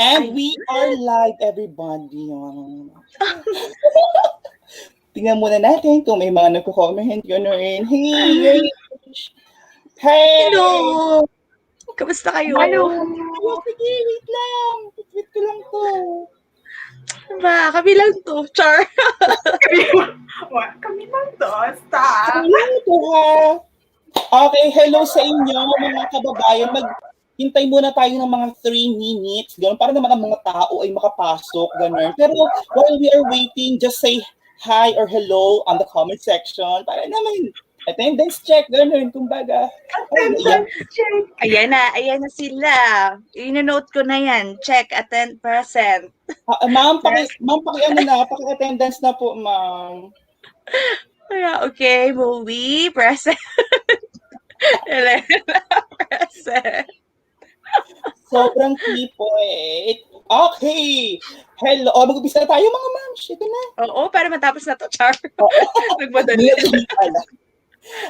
And we are live, everybody. Tingnan muna natin kung may mga nagko-comment. Gano'n. Hey! Hey! Hello! Kamusta kayo? Hello! Sige, wait lang. Wait ko lang to. Ba, kami lang to. Char. Kami lang to. Stop. Kami lang to, ha? Okay, hello sa inyo, mga kababayan. Hintay muna tayo ng mga 3 minutes, gano'n, para naman ang mga tao ay makapasok, gano'n. Pero while we are waiting, just say hi or hello on the comment section para naman attendance check, gano'n, kumbaga. Attendance check. Ayan na sila. Ino-note ko na yan. Check, attend, present. Ma'am, paki-attendance na po, ma'am. Okay, Bowie, present. Elena, present. Sobrang tipo eh. Okay. Hello. Mag-umpisa na tayo mga ma'am. Ito na. Oo, para matapos na to, Char. Nagmadali.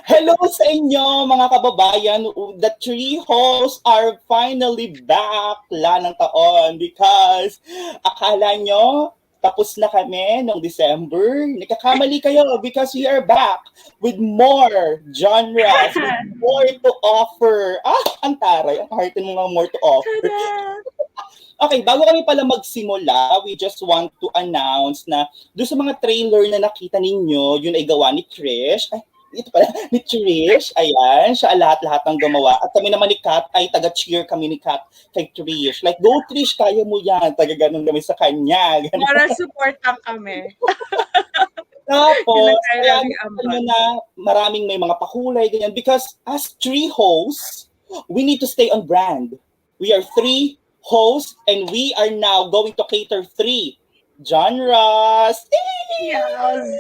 Hello sa inyo mga kababayan. The TRIHOSTS are finally back ng taon because akala nyo tapos na kami noong December. Nagkakamali kayo because we are back with more genres, with more to offer. Ang taray. Ang heartin mo nga more to offer. Okay, bago kami pala magsimula, we just want to announce na doon sa mga trailer na nakita ninyo, yun ay gawa ni Trish. Ito pala, ni Trish. Ayan, siya lahat-lahat ng gumawa. At kami naman ni Kat ay taga-cheer kami ni Kat kay Trish. Like, go Trish, kaya mo yan. Taga-ganon kami sa kanya. Ganun. Moral support lang kami. Tapos, kaya na maraming may mga pakulay, ganyan. Because as 3 hosts, we need to stay on brand. We are 3 hosts and we are now going to cater 3 genres.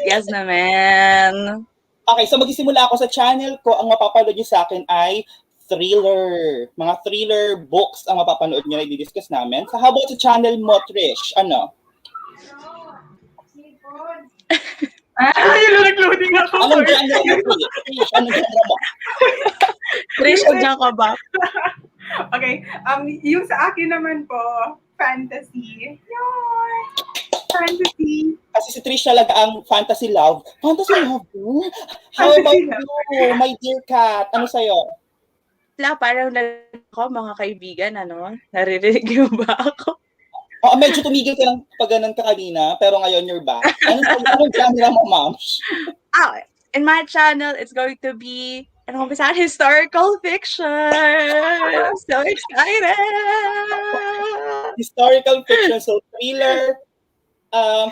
Yes naman. Okay, so magsisimula ako sa channel ko. Ang mapapanood nyo sa akin ay thriller. Mga thriller books ang mapapanood nyo na i-discuss namin. So how about sa channel mo, Trish? Ano? Nag-loading ako. Anong genre mo, Trish? Anong genre mo? Trish, dyan ka ba? Okay, yung sa akin naman po, fantasy. Yun! Fantasy. Kasi si Trish talaga ang fantasy love. Fantasy love? How about you, my dear Kat? Ano sa'yo? Wala, parang ako, mga kaibigan, ano? Naririnig mo ba ako? Medyo tumigil ka lang pag ganun ka kanina, pero ngayon you're back. Anong genre mo, ma'am? In my channel, it's going to be historical fiction. So excited! Historical fiction, so thriller,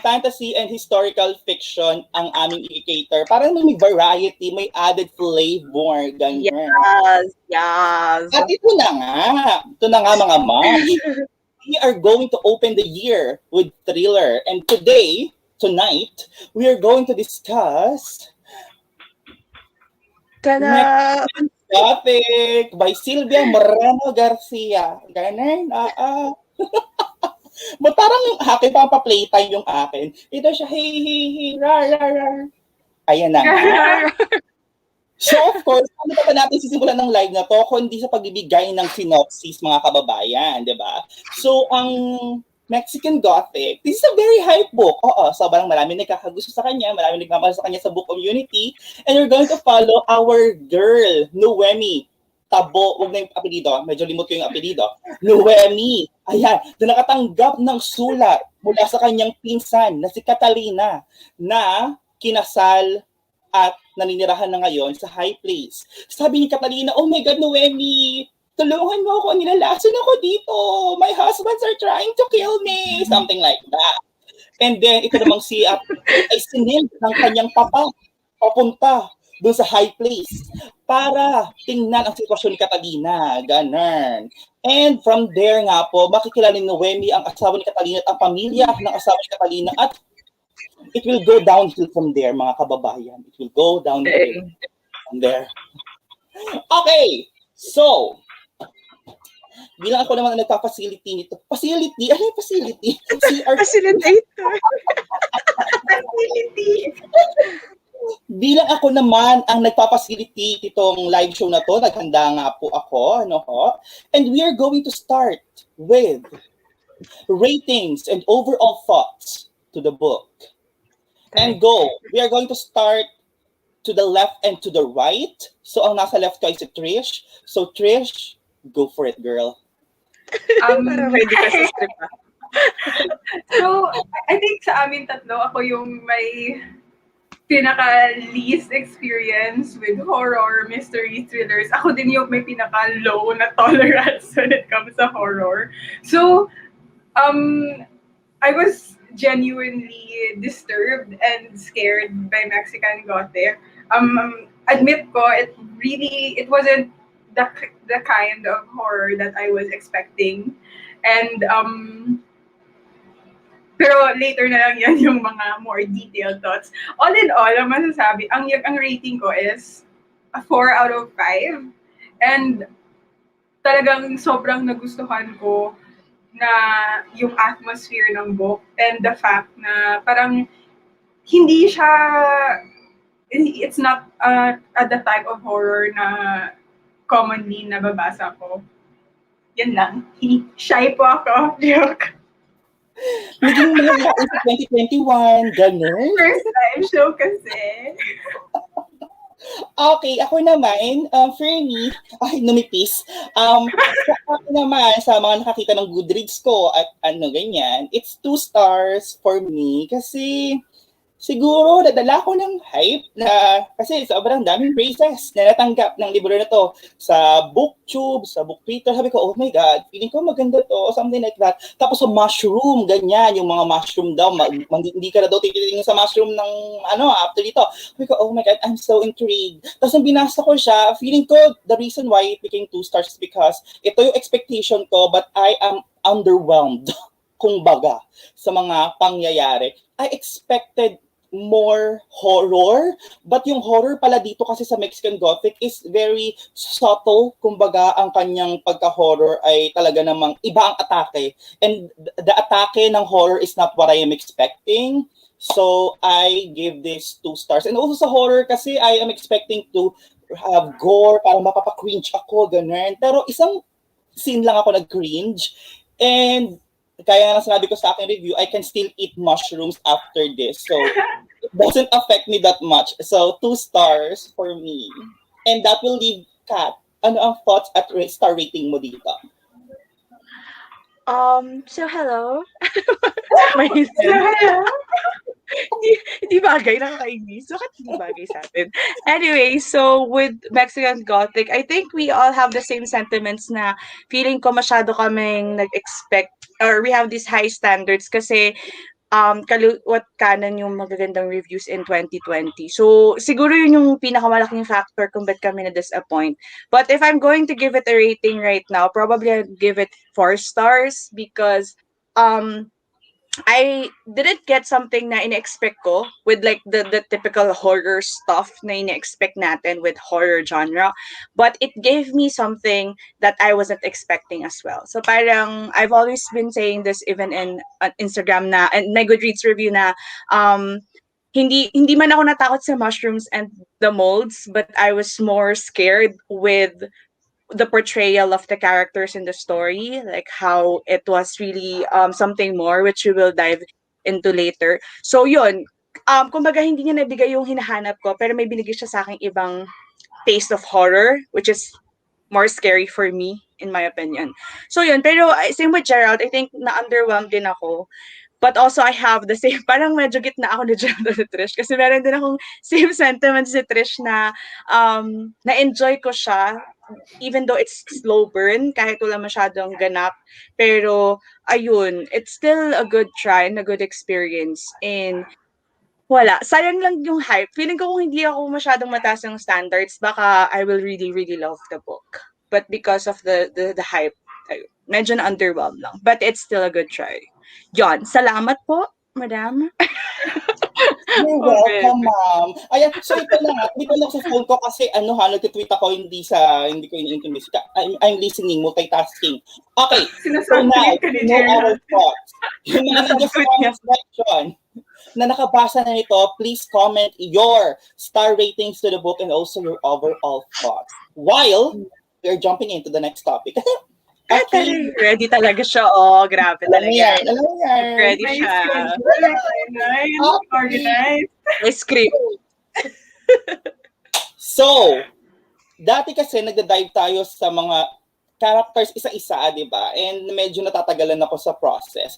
fantasy, and historical fiction ang aming i-cater. Parang may variety, may added flavor, ganyan. Yes. At ito na nga mga moms. We are going to open the year with thriller. And tonight, we are going to discuss Mexican Gothic by Silvia Moreno-Garcia. Ganun, But parang yung akin, parang pa-playtime yung akin. Ito siya, hey, rar. Ayan na nga. So, of course, ano pa natin sisimulan ng live na to kundi sa pagbibigay ng synopsis, mga kababayan, di ba? So, ang Mexican Gothic, this is a very hype book. Sobrang marami nagkakagusto sa kanya, marami nagmamahal sa kanya sa book community, and we're going to follow our girl, Noemi. Tabo, wag na yung apelido, medyo limot ko yung apelido. Noemi. Ayan, na nakatanggap ng sulat mula sa kanyang pinsan na si Catalina na kinasal at naninirahan na ngayon sa high place. Sabi ni Catalina, oh my God, Noemi, tulungan mo ako, nilalason ako dito. My husbands are trying to kill me. Something like that. And then, ito namang si ay sinend ng kanyang papa papunta doon sa high place para tingnan ang sitwasyon ni Catalina. Ganun. And from there nga po, makikilala ni Noemi ang asawa ni Catalina at ang pamilya ng asawa ni Catalina at it will go downhill from there, mga kababayan. It will go downhill from there. Okay. So, bilang ako naman ang nagpa-facility nito. Facility? Ano yung facility? Facilitator. Facility. Bilang ako naman ang nagpa-facility itong live show na to, naghanda nga po ako, and we are going to start with ratings and overall thoughts to the book. And go. We are going to start to the left and to the right. So ang nasa left ko ay si Trish. So Trish, go for it, girl. Para ready ka sa script. So, I think sa amin tatlo, ako yung may pinaka-least experience with horror, mystery, thrillers. Ako din yung may pinaka-low na tolerance when it comes to horror. So, I was genuinely disturbed and scared by Mexican Gothic. Admit ko, it wasn't the kind of horror that I was expecting. And pero later na lang yan yung mga more detailed thoughts. All in all, ang masasabi, ang rating ko is a 4 out of 5. And talagang sobrang nagustuhan ko na yung atmosphere ng book and the fact na parang hindi siya, it's not the type of horror na commonly nababasa ko. Yan lang. Shy po ako. Joke. Naging mahihain sa 2021, ganun. First time show kasi. Okay, ako naman, for me, ay, numipis. Ako naman, sa mga nakakita ng Goodreads ko at ano, ganyan, it's 2 stars for me kasi siguro nadala ko ng hype na kasi sobrang daming praises na natanggap ng libro na to sa booktube, sa book Twitter. Sabi ko, oh my God, feeling ko maganda to, something like that. Tapos sa mushroom, ganyan, yung mga mushroom daw, hindi ka na daw tititingin sa mushroom ng after dito. Sabi ko, oh my God, I'm so intrigued. Tapos nang binasa ko siya, feeling ko the reason why it became 2 stars is because ito yung expectation ko but I am underwhelmed, kumbaga, sa mga pangyayari. I expected more horror, but yung horror pala dito kasi sa Mexican Gothic is very subtle. Kumbaga, ang kanyang pagka-horror ay talaga namang iba ang atake. And the atake ng horror is not what I am expecting. So, I give this 2 stars. And also sa horror kasi I am expecting to have gore, parang mapapa-cringe ako, ganun. Pero isang scene lang ako nag-cringe. And kaya na sinabi ko sa aking review, I can still eat mushrooms after this. So, it doesn't affect me that much. So, 2 stars for me. And that will leave Kat. Ano ang thoughts at star rating mo dito? So hello. Hindi bagay, nakakainis. Bakit hindi bagay sa atin? Anyway, so with Mexican Gothic, I think we all have the same sentiments na feeling ko masyado kaming nag-expect or we have these high standards kasi kaliwat kanan yung magagandang reviews in 2020. So, siguro yun yung pinakamalaking factor kung ba't kami na-disappoint. But if I'm going to give it a rating right now, probably I'd give it 4 stars because I didn't get something na ina-expect ko with like the typical horror stuff na ina-expect natin with horror genre. But it gave me something that I wasn't expecting as well. So parang I've always been saying this even in Instagram na and my Goodreads review na hindi man ako natakot sa mushrooms and the molds, but I was more scared with the portrayal of the characters in the story, like how it was really something more, which we will dive into later. So yun, kumbaga hindi niya nabigay yung hinahanap ko, pero may binigay siya sa akin ibang taste of horror, which is more scary for me, in my opinion. So yun, pero same with Gerald, I think na-underwhelmed din ako. But also, I have the same, parang medyo gitna ako ni Gerald at Trish. Kasi meron din akong same sentiments si Trish na na-enjoy ko siya even though it's slow burn, kahit wala masyadong ganap. Pero, ayun, it's still a good try and a good experience. And, wala. Sayang lang yung hype. Feeling ko kung hindi ako masyadong mataas ng standards, baka I will really, really love the book. But because of the hype, ayun, medyo na-underwhelmed lang. But it's still a good try. Yon, salamat po, madam. You're welcome, ma'am. Ayan, so ito na nga, dito lang sa phone ko kasi nagtitweet ako hindi ko ini-intimate. I'm listening, multitasking. Okay, so now, you know our thoughts. Yung mga nandun sa comment section na nakabasa na nito, please comment your star ratings to the book and also your overall thoughts. While we're jumping into the next topic. Okay. Ready talaga siya. Oh, grabe Alam mo yan. talaga. Alam mo yan. Ready May siya. schedule, may Okay. organized. May script. So, dati kasi nagda-dive tayo sa mga characters isa-isa, di ba? And medyo natatagalan ako sa process.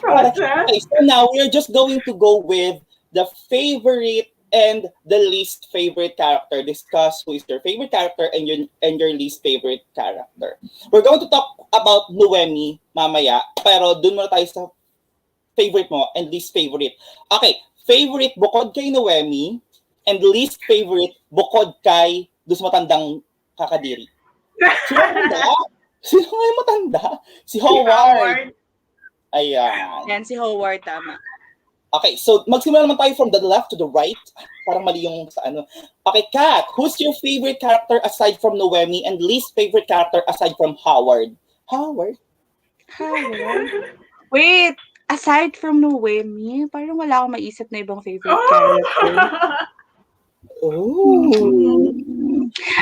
Okay, so now we're just going to go with the favorite and the least favorite character. Discuss who is your favorite character and your least favorite character. We're going to talk about Noemi mamaya, pero dun muna tayo sa favorite mo and least favorite. Okay, favorite bukod kay Noemi and least favorite bukod kay dus matandang kakadiri. Sino matanda? Sino nga matanda? Si Howard. Ayan. Yan, si Howard, tama. Okay, so magsimula naman tayo from the left to the right. Parang mali yung sa ano. Okay, Kat, who's your favorite character aside from Noemi and least favorite character aside from Howard? Howard? Wait, aside from Noemi, parang wala akong maisip na ibang favorite character. Oh.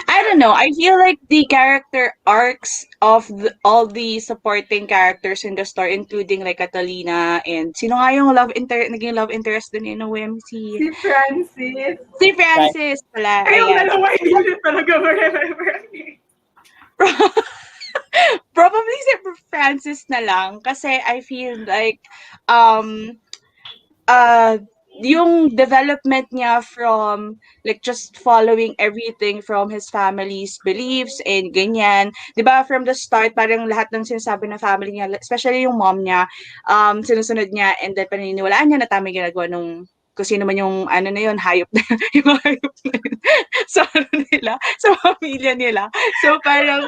I don't know. I feel like the character arcs of all the supporting characters in the story, including like Catalina and sino nga yung naging love interest din ni Noemi? Si Francis. Si Francis pala. Ay, yung Ayan. dalawa, hindi ko talaga ma-remember. Probably si Francis na lang kasi I feel like yung development niya from like just following everything from his family's beliefs and ganyan. 'Di ba from the start parang lahat ng sinasabi ng family niya, especially yung mom niya, sinusunod niya and then paniniwalaan niya na tama yung ginagawa nung kung sino man yung ano na yun, hayop na yung hayop na yun sa ano nila, sa pamilya nila. So parang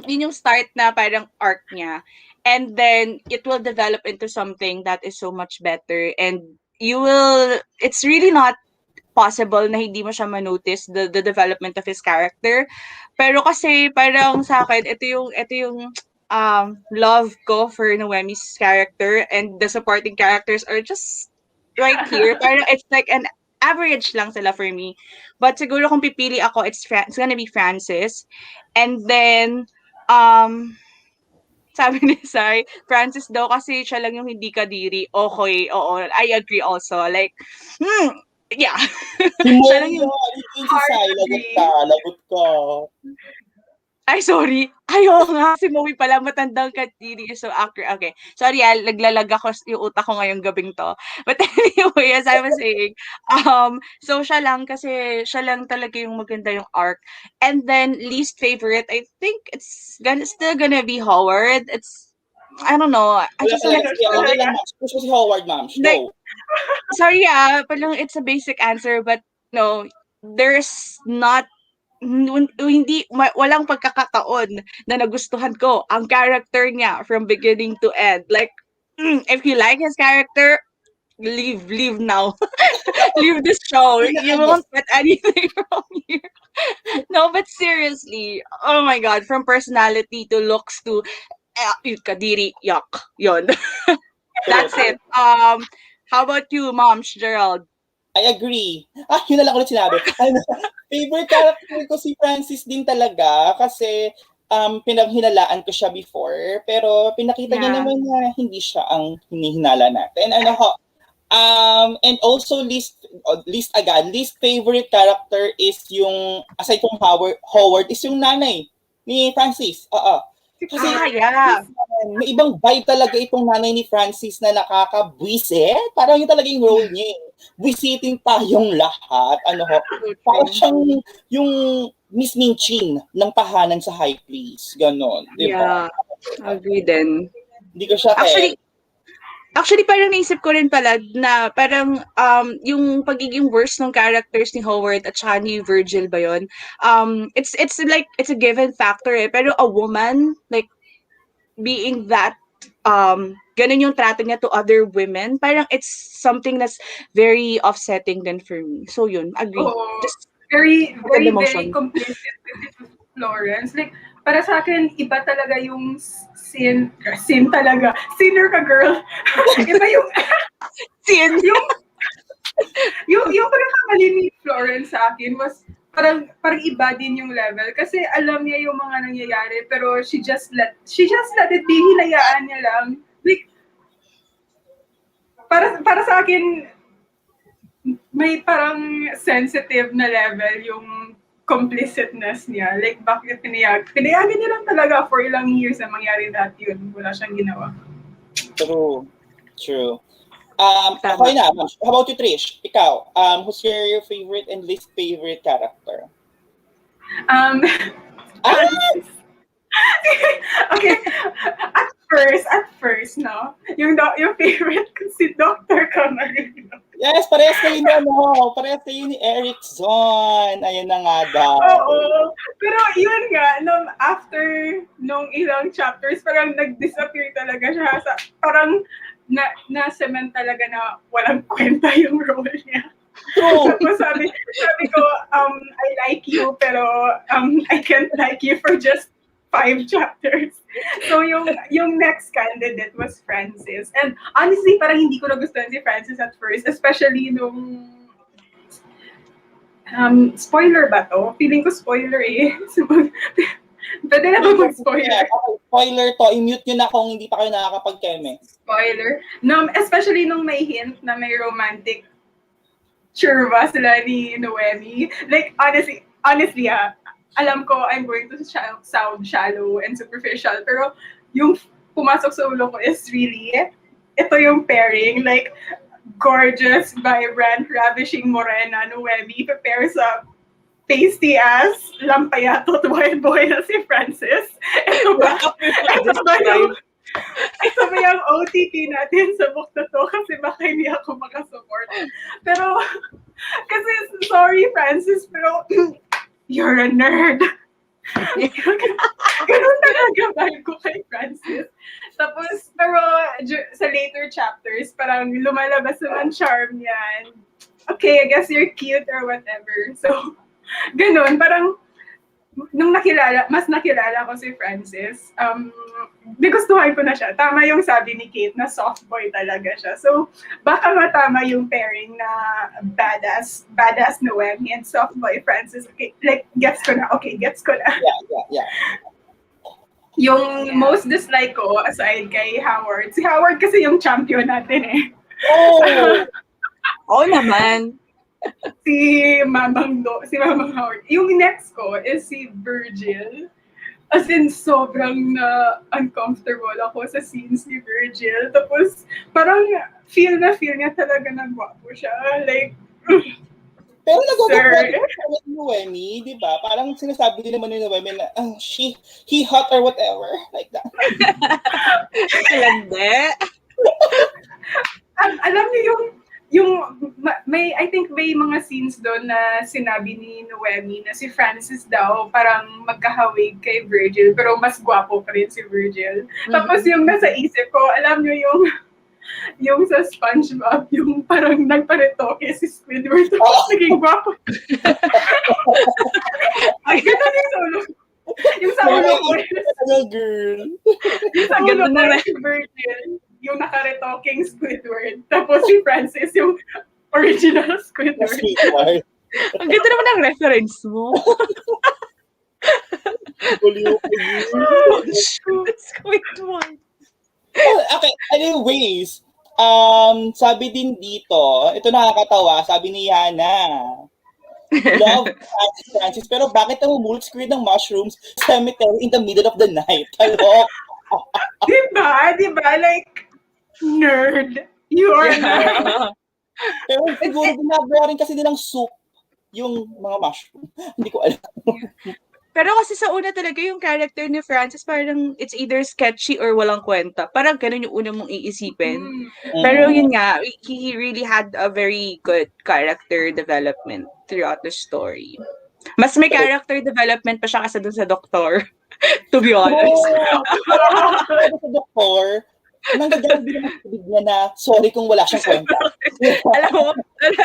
yun yung start na parang arc niya. And then it will develop into something that is so much better and it's really not possible na hindi mo siya manotice the development of his character. Pero kasi parang sa akin, ito yung love ko for Noemi's character and the supporting characters are just right here. Parang it's like an average lang sila for me. But siguro kung pipili ako, it's gonna be Francis. And then, sabi ni Sai, Francis daw kasi siya lang yung hindi kadiri. Okay, oo. I agree also. Like, yeah. Siya lang yung si Sai, lagot ka. Ay, sorry. Ay, oo nga. Si Moe pala, matandang kadiri. So, actor. Okay. Sorry, naglalag ako yung utak ko ngayong gabing to. But anyway, as I was saying, so siya lang kasi siya lang talaga yung maganda yung arc. And then, least favorite, I think it's still gonna be Howard. I don't know. I just like si Howard, ma'am. Like, sorry, parang it's a basic answer, but no, there's not walang pagkakataon na nagustuhan ko ang character niya from beginning to end. Like, if you like his character, leave now. Leave this show. You won't get anything from here. No, but seriously, oh my God, from personality to looks to kadiri, yuck, yon. That's it. How about you, Moms, Gerald? I agree. Yun na lang ulit sinabi. Favorite character ko si Francis din talaga kasi pinaghinalaan ko siya before pero pinakita niya naman na hindi siya ang hinihinala natin. And also least favorite character is yung aside from Howard is yung nanay ni Francis. Kasi may ibang vibe talaga itong nanay ni Francis na nakakabwisit. Parang yun talaga yung role niya. Bwisitin tayong lahat. Parang siyang yung Miss Minchin ng tahanan sa high place. Ganon. Diba? Yeah, agree din. Hindi ko siya Actually, parang naisip ko rin pala na parang yung pagiging worst ng characters ni Howard at saka ni Virgil ba yun? It's like, it's a given factor eh. Pero a woman, like, being that, ganun yung trato niya to other women, parang it's something that's very offsetting din for me. So yun, agree. Just very complicit with Florence. Like, para sa akin, iba talaga yung sin talaga. Sinner ka, girl. Iba yung sin. yung pagkakamali ni Florence sa akin was parang iba din yung level kasi alam niya yung mga nangyayari pero she just let it be, hinayaan niya lang. Like, para sa akin may parang sensitive na level yung complicitness niya. Like, bakit pinayagan niya lang talaga for ilang years na mangyari lahat yun. Wala siyang ginawa. True. Okay na. How about you, Trish? Ikaw, who's your favorite and least favorite character? Okay. At first, no? Yung favorite ko si Dr. Camarino. Yes, parehas kayo ni Erickson. Ayan na nga daw. Oo. Pero yun nga, after nung ilang chapters, parang nag-disappear talaga siya. Parang na-cement talaga na walang kwenta yung role niya. True. Tapos sabi ko, I like you, pero I can't like you for just 5 chapters. So yung next candidate was Francis. And honestly, parang hindi ko nagustuhan si Francis at first, especially nung spoiler ba to? Feeling ko spoiler eh. Pwede na ba mag-spoiler? Spoiler to, i-mute nyo na kung hindi pa kayo nakakapag-keme. Spoiler. Especially nung may hint na may romantic churva sila ni Noemi. Like, honestly, alam ko I'm going to sound shallow and superficial, pero yung pumasok sa ulo ko is really, ito yung pairing, like, gorgeous, vibrant, ravishing morena Noemi prepare sa tasty ass, lampayatot, buhay-buhay na si Francis. Ito ba yung OTP natin sa book na to kasi baka hindi ako makasupport. Pero, kasi, sorry Francis, pero you're a nerd. Ganun talaga vibe ko kay Francis. Tapos, pero sa later chapters, parang lumalabas naman charm niya. And, okay, I guess you're cute or whatever. So, ganun, parang nung mas nakilala ko si Francis, nagustuhan ko na siya. Tama yung sabi ni Kate na soft boy talaga siya. So, baka matama yung pairing na badass Noemi and soft boy Francis. Okay, like, gets ko na. Yeah. Yung most dislike ko, aside kay Howard, si Howard kasi yung champion natin eh. Oh! Oo naman. Si Mamang Howard. Yung next ko is si Virgil. As in, sobrang uncomfortable ako sa scenes ni Virgil. Tapos, parang feel niya talaga na gwapo siya. Like, pero nagagawa ni Noemi, di ba? Parang sinasabi din naman ni Noemi na, he hot or whatever. Like that. Hindi. Alam niyo I think may mga scenes doon na sinabi ni Noemi na si Francis daw parang magkahawig kay Virgil pero mas gwapo pa rin si Virgil. Mm-hmm. Tapos yung nasa isip ko, alam niyo yung sa SpongeBob, yung parang nagparetoke si Squidward tapos naging gwapo. Ay, ganun yung sa ulo. Yung sa ulo ko. Girl. Yung sa ulo ko si Virgil. Yung naka-retoking Squidward. Tapos si Francis, yung original Squidward. Ang ganda naman ang reference mo. Squidward. Okay, anyways, sabi din dito, ito nakakatawa, sabi ni Yana, love Francis, pero bakit namumulot squid ng mushrooms cemetery in the middle of the night? Hello? Diba? Like, nerd. You are nerd. Pero siguro ginagawa rin kasi nilang soup yung mga mushroom. Hindi ko alam. Pero kasi sa una talaga yung character ni Francis parang it's either sketchy or walang kwenta. Parang ganun yung una mong iisipin. Pero yun nga, he really had a very good character development throughout the story. Mas may character development pa siya kasi dun sa doktor. To be honest. Sa doktor, nanggagaling din naman niya na sorry kung wala siyang kwenta.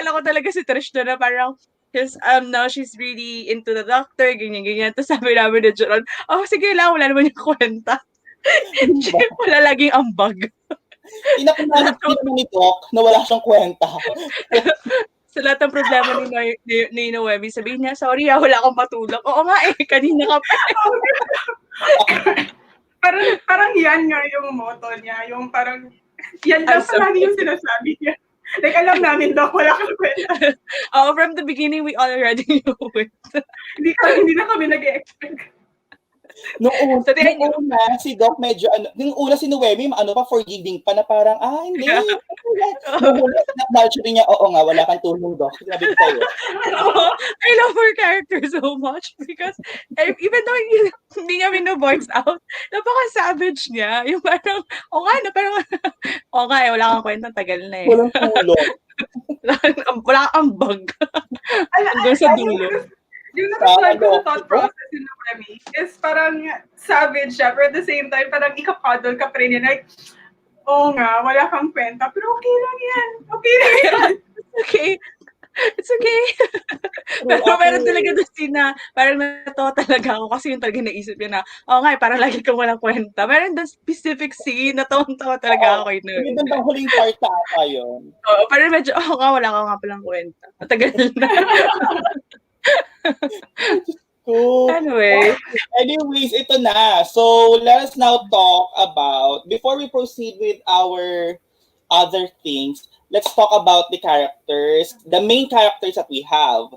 Alam ko talaga si Trish na parang now she's really into the doctor, ganyan. Tapos sabi namin na Jeron, sige lang, wala naman yung kwenta. Wala laging ambag. Inakumalit din naman ni Doc na wala siyang kwenta. Sa lahat ng problema ni Noemi, sabihin niya, sorry wala akong matulog. Oo nga kanina ka pa. parang yan nga yung motto niya, yung parang, yan lang palagi yung sinasabi niya. Like, alam namin daw, wala kang kwenta. From the beginning, we already knew it. Hindi na kami nag-expect. Nung una, si Doc medyo, nung una si Noemi, forgiving pa na parang, hindi. Nag-nurture niya, oo nga, wala kang tulong, Doc. Sinabi ko sa'yo. I love her character so much because even though hindi niya mino-voice out, napaka-savage niya. Yung parang, wala kang kwentang tagal na eh. Walang tulong. Wala kang bag. Hanggang sa dulo. Yung natatry ko sa thought process ni Noemi is parang savage siya, pero at the same time, parang ikapadol ka pa rin yan. Like, oo nga, wala kang kwenta, pero okay lang yan. Okay lang yan. It's okay. Pero meron talaga doon scene na parang natawa talaga ako kasi yung talaga naisip niya na, parang lagi kang walang kwenta. Meron doon specific scene, natawang-tawa talaga ako yun. Yung bandang huling part na yun. Oo, pero medyo, wala ka nga palang kwenta. Matagal na. Anyways, ito na. So, let us now talk about, before we proceed with our other things, let's talk about the characters, the main characters that we have.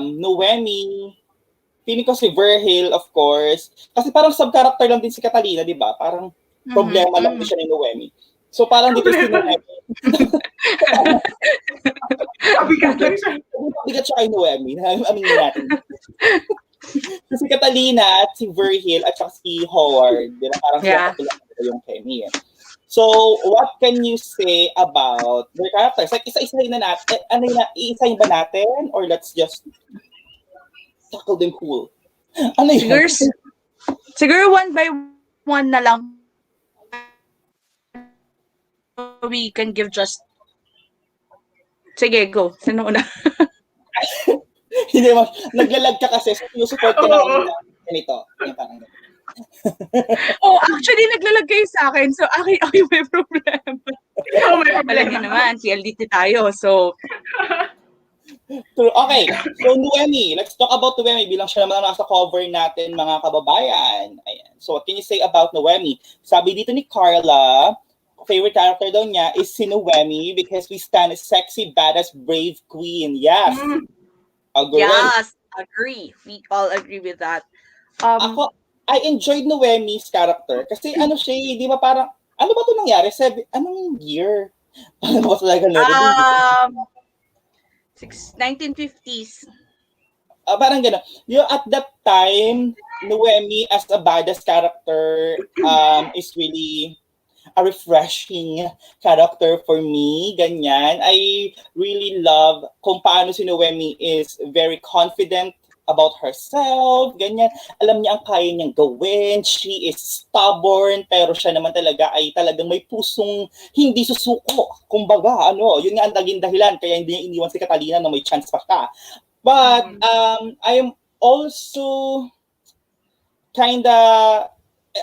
Noemi, feeling ko si Virgil, of course. Kasi parang sub-character lang din si Catalina, di ba? Parang problema lang din siya ni Noemi. So, parang dito si Noemi. Pabigat siya kay Noemi. Aminin natin. So, si Catalina at si Virgil at saka si Howard. Parang sila yung chemie. So, what can you say about their characters? Like, isa-isahin na natin. Iisahin ba natin? Or let's just tackle them cool? Ano yun? Siguro one by one na lang. We can give just... Sige, go. Sino una? Hindi mo. Naglalag ka kasi. Yung support ka namin na ganito. Parang ganito. Actually, naglalag kayo sa akin. So, ako may problema. Talaga naman, CLDT tayo. So, okay. So, Noemi. Let's talk about Noemi. Bilang siya naman nasa cover natin, mga kababayan. Ayan. So, what can you say about Noemi? Sabi dito ni Carla, favorite character daw niya is si Noemi because we stand a sexy, badass, brave queen. Yes. Agree. Yes, agree. We all agree with that. I enjoyed Noemi's character kasi siya, di ba parang, ano ba ito nangyari? Anong year? Ano ba talaga 1950s. Parang gano'n. At that time, Noemi as a badass character is really a refreshing character for me. Ganyan. I really love kung paano si Noemi is very confident about herself. Ganyan. Alam niya ang kaya niyang gawin. She is stubborn, pero siya naman talaga ay talagang may pusong hindi susuko. Kumbaga, yun nga ang naging dahilan kaya hindi niya iniwan si Catalina na may chance pa siya. But I am also kinda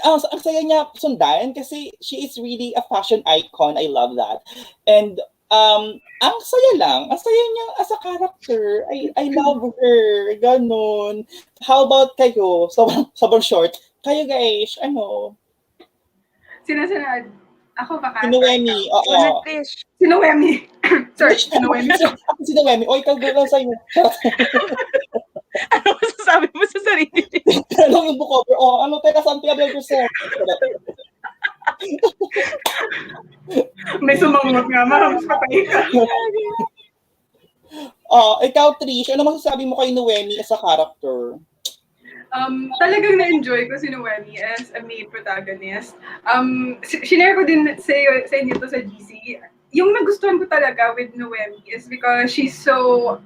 ang saya niya sundan kasi she is really a fashion icon. I love that. And ang saya niya as a character. I love her. Ganon. How about kayo? Sobrang short. Kayo guys, Sinasunod. Ako ba ka? Si Noemi. Oo. Si Noemi. Sorry, si Noemi. Si Noemi. O, ikaw gano'n sa'yo. Ano masasabi mo sa sarili? Anong yung book over? Teka, something about yourself. May sumangot nga, mas patay ka. Ikaw, Trish, ano masasabi mo kay Noemi as a character? Talagang na-enjoy ko si Noemi as a main protagonist. Shinare ko din sa inyo to sa GC. Yung nagustuhan ko talaga with Noemi is because she's so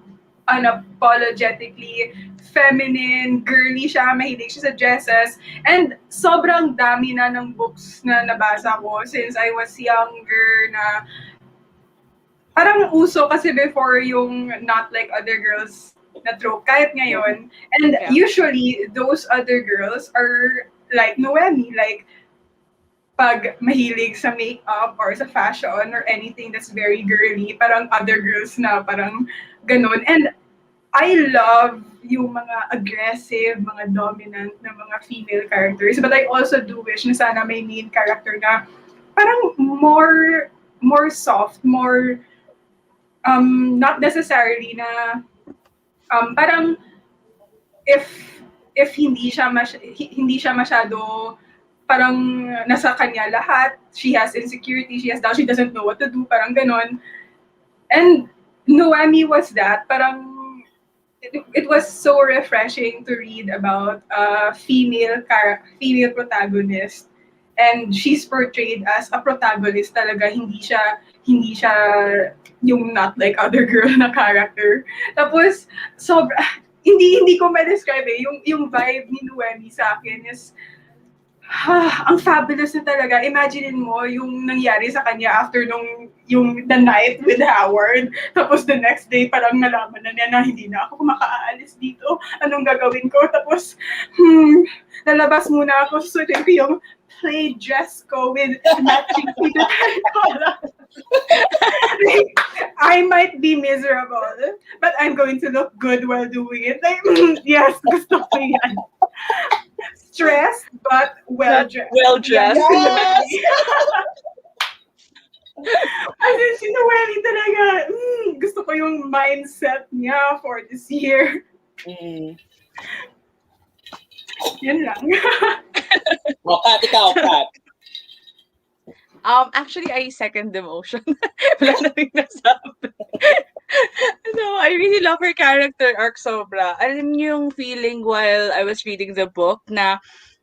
unapologetically feminine, girly siya, mahilig siya sa dresses, and sobrang dami na ng books na nabasa ko since I was younger na parang uso kasi before yung not like other girls na trope kahit ngayon. And usually, those other girls are like Noemi, like pag mahilig sa makeup or sa fashion or anything that's very girly, parang other girls na parang ganun. And I love yung mga aggressive, mga dominant na mga female characters. But I also do wish na sana may main character na parang more soft, more not necessarily na parang if hindi siya masyado parang nasa kanya lahat, she has insecurity, she has doubt, she doesn't know what to do, parang ganon. And Noemi was that, parang it was so refreshing to read about a female protagonist, and she's portrayed as a protagonist talaga, hindi siya yung not like other girl na character. Tapos sobra hindi ko ma-describe yung vibe ni Noemi sa akin is ang fabulous na talaga. Imagine mo yung nangyari sa kanya after yung the night with Howard. Tapos the next day, parang nalaman na niya na hindi na ako makaalis dito. Anong gagawin ko? Tapos, lalabas muna ako. Susutin ko yung plaid dress ko with matching fitted collar. Like, I might be miserable, but I'm going to look good while doing it. Like, yes, gusto ko yan. Stressed but well-dressed. Well-dressed. Yes! As in, si Noemi talaga, gusto ko yung mindset niya for this year. Yan lang. Kat, ikaw, Kat. Actually, I second the motion. Wala na rin nasabi. No, I really love her character arc sobra. Alam niyo yung feeling while I was reading the book na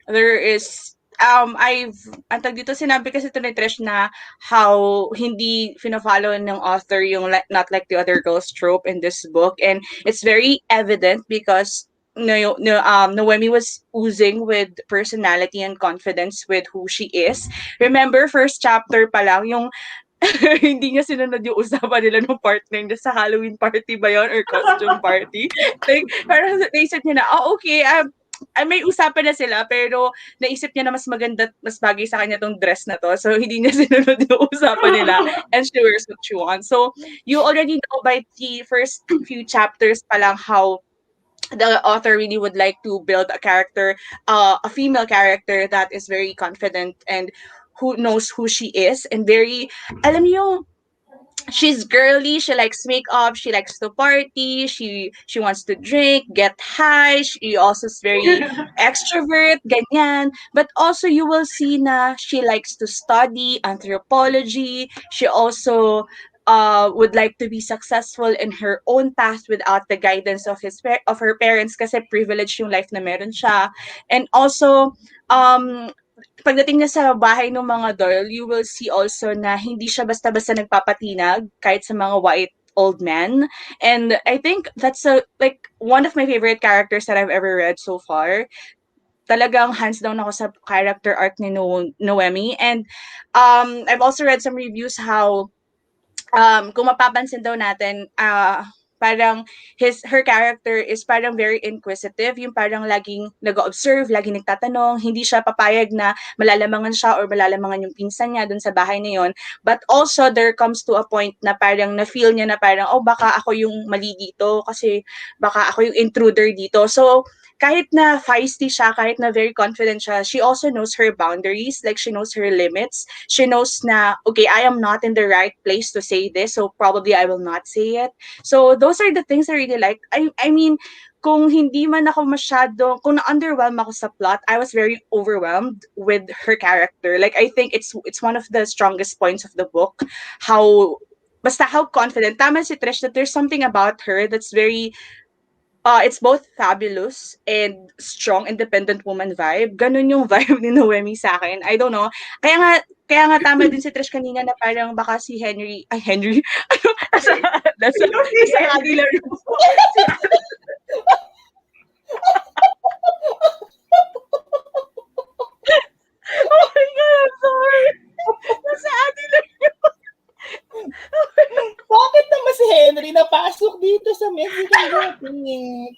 there is antag dito sinabi kasi ito ni Trish na how hindi fina-follow ng author yung not like the other girls trope in this book, and it's very evident because Noemi was oozing with personality and confidence with who she is. Remember, first chapter pa lang, yung hindi niya sinunod yung usapan nila ng partner niya sa Halloween party ba yun or costume party. Like, parang naisip niya na, okay, may usapan na sila, pero naisip niya na mas maganda, mas bagay sa kanya tong dress na to. So, hindi niya sinunod yung usapan nila and she wears what she wants. So, you already know by the first few chapters pa lang how the author really would like to build a character, a female character that is very confident and who knows who she is, and very, alam niyo, she's girly, she likes makeup, she likes to party, she wants to drink, get high, she also is very extrovert, ganyan. But also you will see na she likes to study anthropology. She also would like to be successful in her own path without the guidance of her parents kasi privileged yung life na meron siya. And also pagdating niya sa bahay ng mga Doyle, you will see also na hindi siya basta-basta nagpapatinag kahit sa mga white old men. And I think that's like one of my favorite characters that I've ever read so far. Talagang hands down ako sa character arc ni Noemi. And I've also read some reviews how kung mapapansin daw natin, parang her character is parang very inquisitive, yung parang laging nag-observe, laging nagtatanong, hindi siya papayag na malalamangan siya or malalamangan yung pinsan niya dun sa bahay na yun. But also, there comes to a point na parang na-feel niya na parang, baka ako yung mali dito kasi baka ako yung intruder dito. So, kahit na feisty siya, kahit na very confident siya, she also knows her boundaries, like she knows her limits. She knows na, okay, I am not in the right place to say this, so probably I will not say it. So those are the things I really like. I mean, kung hindi man ako masyado, kung na-underwhelm ako sa plot, I was very overwhelmed with her character. Like, I think it's one of the strongest points of the book, how confident. Tama si Trish that there's something about her that's very, it's both fabulous and strong, independent woman vibe. Ganun yung vibe ni Noemi sa akin. I don't know. Kaya nga tama din si Trish kanina na parang baka si Henry, ano, nasa kanila. Oh my God, I'm sorry. Nasa atin lang yun. Bakit naman si Henry napasok dito sa Mexican Gothic?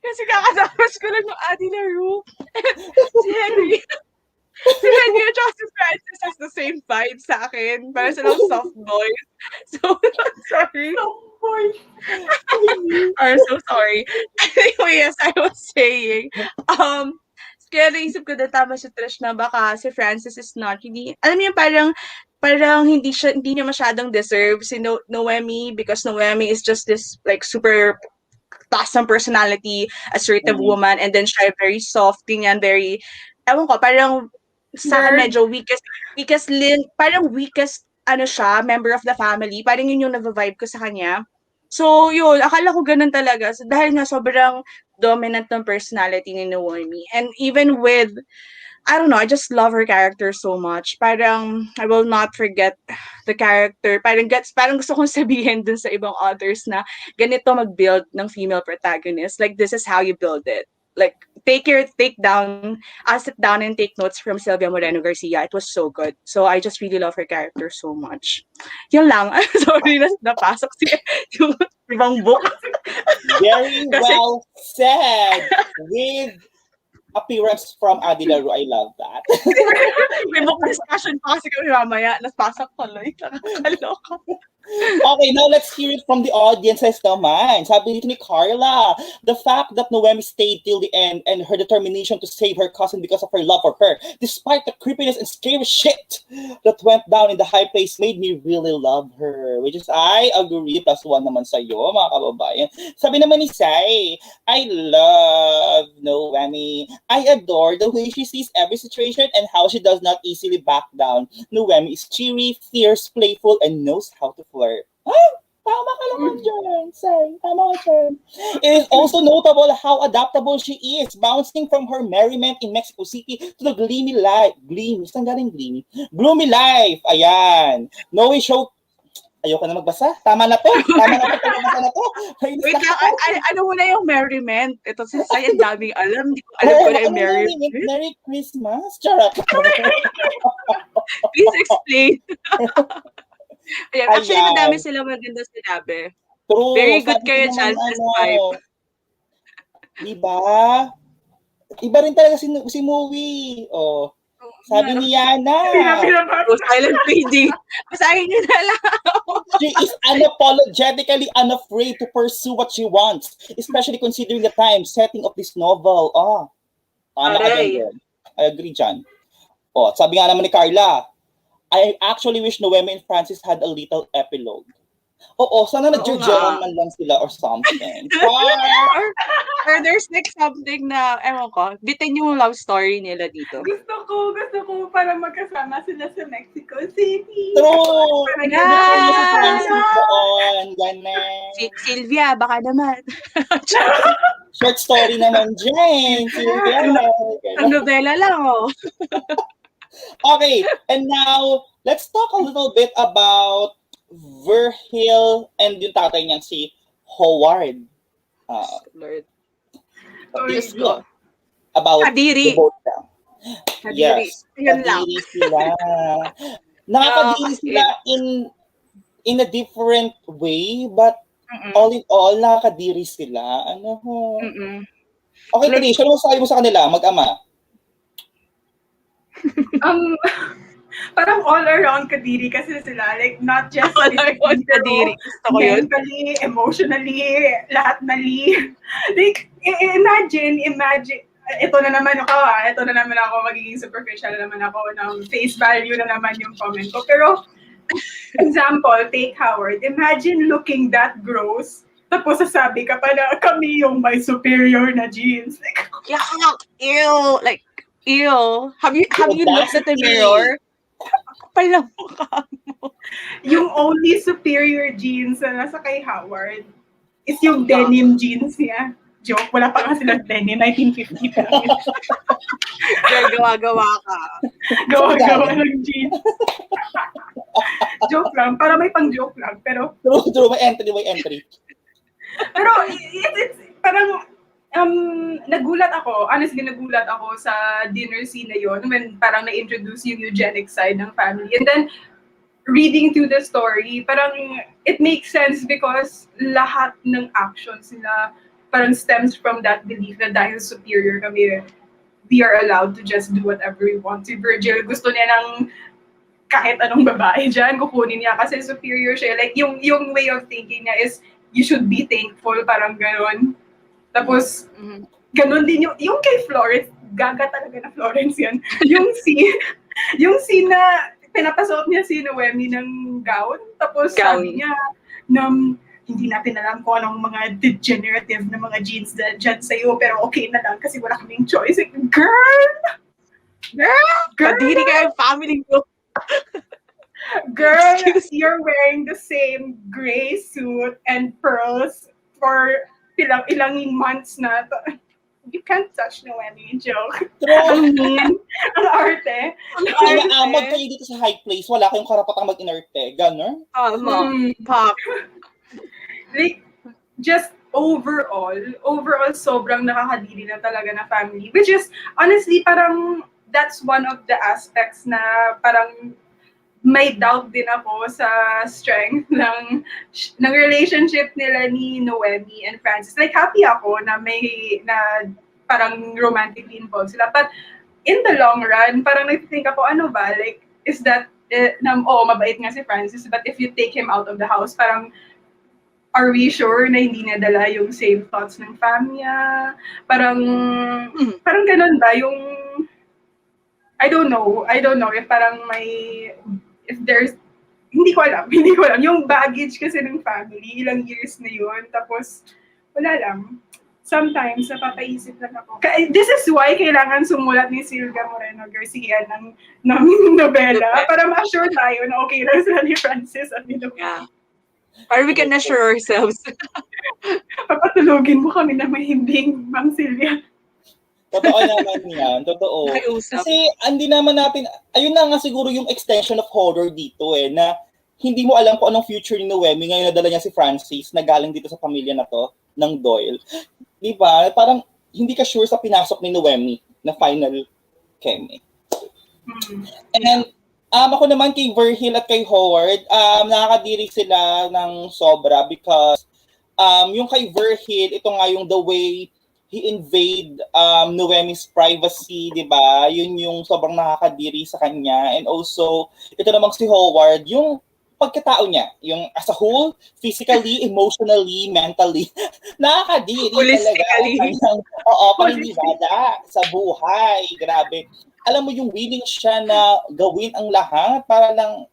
Kasi kakatapos ko talaga ng Adi Laro. Si Henry. Si Henry at si Francis has the same vibe sa akin. Parang silang soft boys. So, sorry. I'm so sorry. Anyway, as I was saying, kaya naisip ko na tama si Trish na baka si Francis is not really, alam mo yun, parang hindi niya masyadong deserve si Noemi because Noemi is just this like super awesome personality, assertive woman, and then siya very soft, ganyan, very, ewan ko, parang sa akin medyo weakest link, parang weakest, ano siya, member of the family, parang yun yung nag-vibe ko sa kanya. So, yun, akala ko ganun talaga. So, dahil nga sobrang dominant ng personality ni Noemi. And even with, I don't know, I just love her character so much. Parang, I will not forget the character. Parang gusto kong sabihin dun sa ibang authors na ganito mag-build ng female protagonist. Like, this is how you build it. Like, sit down and take notes from Silvia Moreno-Garcia. It was so good. So, I just really love her character so much. Yun lang. Sorry na napasok yung ibang book. Very well said. With appearance from Adi Laro, I love that. May book discussion pa kasi kami mamaya. Napasok ko lang. Nakakaloka. Okay, now let's hear it from the audiences naman. Sabi dito ni Carla, the fact that Noemi stayed till the end and her determination to save her cousin because of her love for her, despite the creepiness and scary shit that went down in the high place, made me really love her. Which is, I agree, +1 naman sa'yo, mga kababayan. Sabi naman ni Sai, I love Noemi. I adore the way she sees every situation and how she does not easily back down. Noemi is cheery, fierce, playful, and knows how to flirt. Tama ka naman dyan, Sai. Tama ka dyan. It is also notable how adaptable she is, bouncing from her merriment in Mexico City to the gloomy life. Saan galing gloomy? Gloomy life. Ayan. Noe show. Ayoko na magbasa. Tama na to. Pagbasa na to. Wait lang, ano muna yung merriment? Ito si Sai, ang daming alam. Hindi ko alam ko na yung merriment. Merry Christmas. Charot. Please explain. Ayan, actually, madami silang maganda sinabi. True. Very good kayo, Chances 5. Diba? Iba rin talaga si Movie. Oh. Sabi ni Yana. Silent reading. Basahin niyo na lang. She is unapologetically unafraid to pursue what she wants, especially considering the time setting of this novel. Tama ka din. I agree, John. Sabi nga naman ni Carla, I actually wish Noemi and Francis had a little epilogue. Sana nag-German man lang sila or something. or there's like something na, ewan ko, bitin yung love story nila dito. Gusto ko para magkasama sila sa Mexico City. True! Silvia, baka naman. Short story naman dyan. Silvia. Novela lang, Okay, and now, let's talk a little bit about Virgil and yung tatay niya si Howard. Lord. About Kadiri. Yes. Kadiri sila. Nakakadiri sila in a different way, but all in all, nakakadiri sila. Okay, Trish, ano masasabi mo sa kanila, mag-ama? Parang all around kadiri kasi sila, like not just all around kadiri. Gusto ko yun. Mentally, emotionally, lahat-nali. Like imagine ito na naman ako magiging superficial na naman ako ng face value na naman yung comment ko, pero example, take Howard, imagine looking that gross tapos sasabi ka pa na kami yung may superior na genes, like ew, like ew. Have you looked at the mirror? Pala mukha mo. Yung only superior genes na nasa kay Howard is yung denim jeans niya. Joke, wala pa nga silang denim, 1950 pa lang. Gawa-gawa ka. Gawa-gawa ng jeans. Joke lang, para may pang-joke lang, pero... True, may entry. Pero it's parang... nagulat ako sa dinner scene na yun when parang na-introduce yung eugenic side ng family. And then, reading through the story, parang it makes sense because lahat ng actions nila parang stems from that belief na dahil superior kami, we are allowed to just do whatever we want. Si Virgil, gusto niya ng kahit anong babae dyan, kukunin niya kasi superior siya. Like, yung way of thinking niya is, you should be thankful, parang gano'n. Tapos, ganun din yung kay Florence, gaga talaga na Florence yan. yung scene na pinapasuot niya si Noemi ng gown, tapos sabi niya, hindi natin alam kung anong mga degenerative na mga genes dyan sa'yo, pero okay na lang kasi wala kaming choice. Like, girl! Kadiri ka yung family ko. Girl, you're wearing the same gray suit and pearls for ilang months na. You can't touch Noemi, joke. Ang mean, ang arte. Inaamag kayo dito sa high place, wala kayong karapatang mag-inerte. Gano'n? Pop. Like, just overall, sobrang nakakadiri na talaga na family. Which is, honestly, parang, that's one of the aspects na parang may doubt din ako sa strength ng relationship nila ni Noemi and Francis. Like, happy ako na parang romantically involved sila. But in the long run, parang nag-think ako, ano ba? Like, is that, mabait nga si Francis, but if you take him out of the house, parang, are we sure na hindi nadala yung same thoughts ng familya? Parang ganun ba? I don't know if parang if there's, hindi ko alam. Yung baggage kasi ng family, ilang years na yun, tapos, wala lang. Sometimes, napapaisip lang ako. This is why kailangan sumulat ni Silvia Moreno-Garcia ng nobela, para ma-assure tayo na okay lang sila ni Francis at ni Noemi. Yeah. Or we can assure ourselves. Papatulogin mo kami na mahimbing, Ma'am Silvia. Totoo naman yan. Totoo. Kasi hindi naman natin, ayun na nga siguro yung extension of horror dito na hindi mo alam kung anong future ni Noemi ngayon nadala niya si Francis na galing dito sa pamilya na to, ng Doyle. Di ba? Parang hindi ka sure sa pinasok ni Noemi na final chemi. And ako naman kay Virgil at kay Howard, nakakadiri sila ng sobra because yung kay Virgil, ito nga yung the way he invade Noemi's privacy, di ba? Yun yung sobrang nakakadiri sa kanya. And also, ito namang si Howard, yung pagkatao niya, yung as a whole, physically, emotionally, mentally, nakakadiri talaga. Panginibada sa buhay. Grabe. Alam mo yung willing siya na gawin ang lahat para lang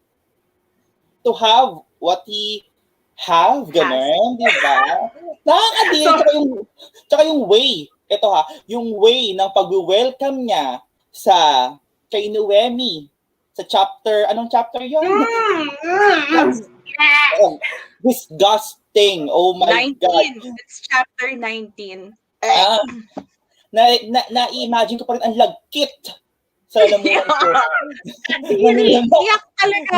to have what he have, ganun, di ba? Nakakadiri. Tsaka yung way, yung way ng pag-welcome niya kay Noemi sa chapter, anong chapter yun? Disgusting. Oh my 19. God. It's chapter 19. Na-imagine ko pa rin ang lagkit sa lamunan ko. Iyak talaga.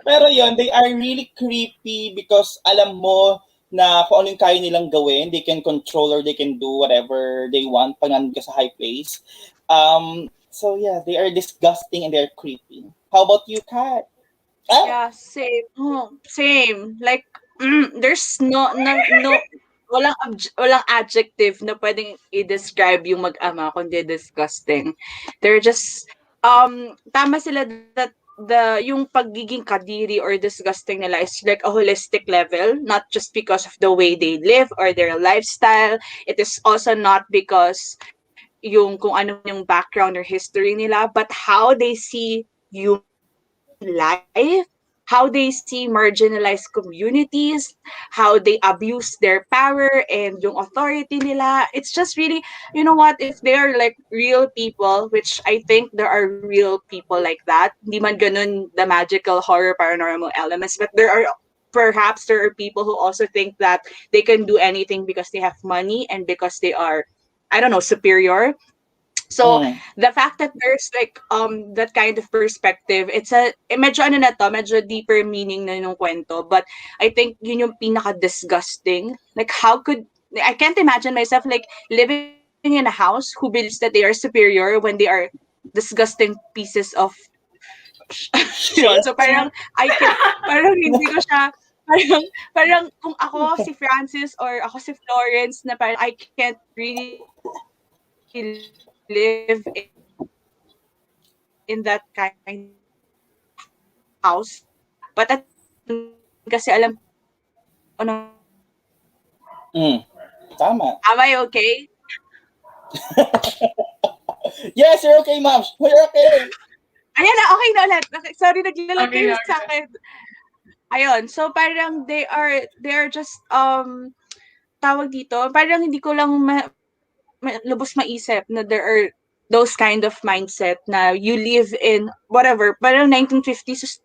Pero yun, they are really creepy because alam mo na kung ano yung kaya nilang gawin, they can control or they can do whatever they want pag nandun ka sa high place. So yeah, they are disgusting and they are creepy. How about you, Kat? Yeah, same. Same. Like, there's walang adjective na pwedeng i-describe yung mag-ama kundi disgusting. They're just tama sila that yung pagiging kadiri or disgusting nila is like a holistic level, not just because of the way they live or their lifestyle. It is also not because kung ano yung background or history nila, but how they see human life, how they see marginalized communities, how they abuse their power and yung authority nila. It's just really, you know what, if they are like real people, which I think there are real people like that, hindi man ganun the magical horror paranormal elements, but there are people who also think that they can do anything because they have money and because they are, I don't know, superior. So the fact that there's like that kind of perspective, it's medyo deeper meaning na yung kwento, but I think yun yung pinaka disgusting. Like I can't imagine myself like living in a house who believes that they are superior when they are disgusting pieces of shit. So parang parang parang kung ako si Francis or ako si Florence na parang I can't really live in that kind of house. But at kasi alam ko na, Tama. am I okay? Yes, you're okay, ma'am. We're okay. Ayan na, okay na ulit. Sorry, naglalagay Okay, okay. sa akin. Ayun, so parang they are just, tawag dito, parang hindi ko lang lubos maisip na there are those kind of mindset na you live in whatever, parang 1950s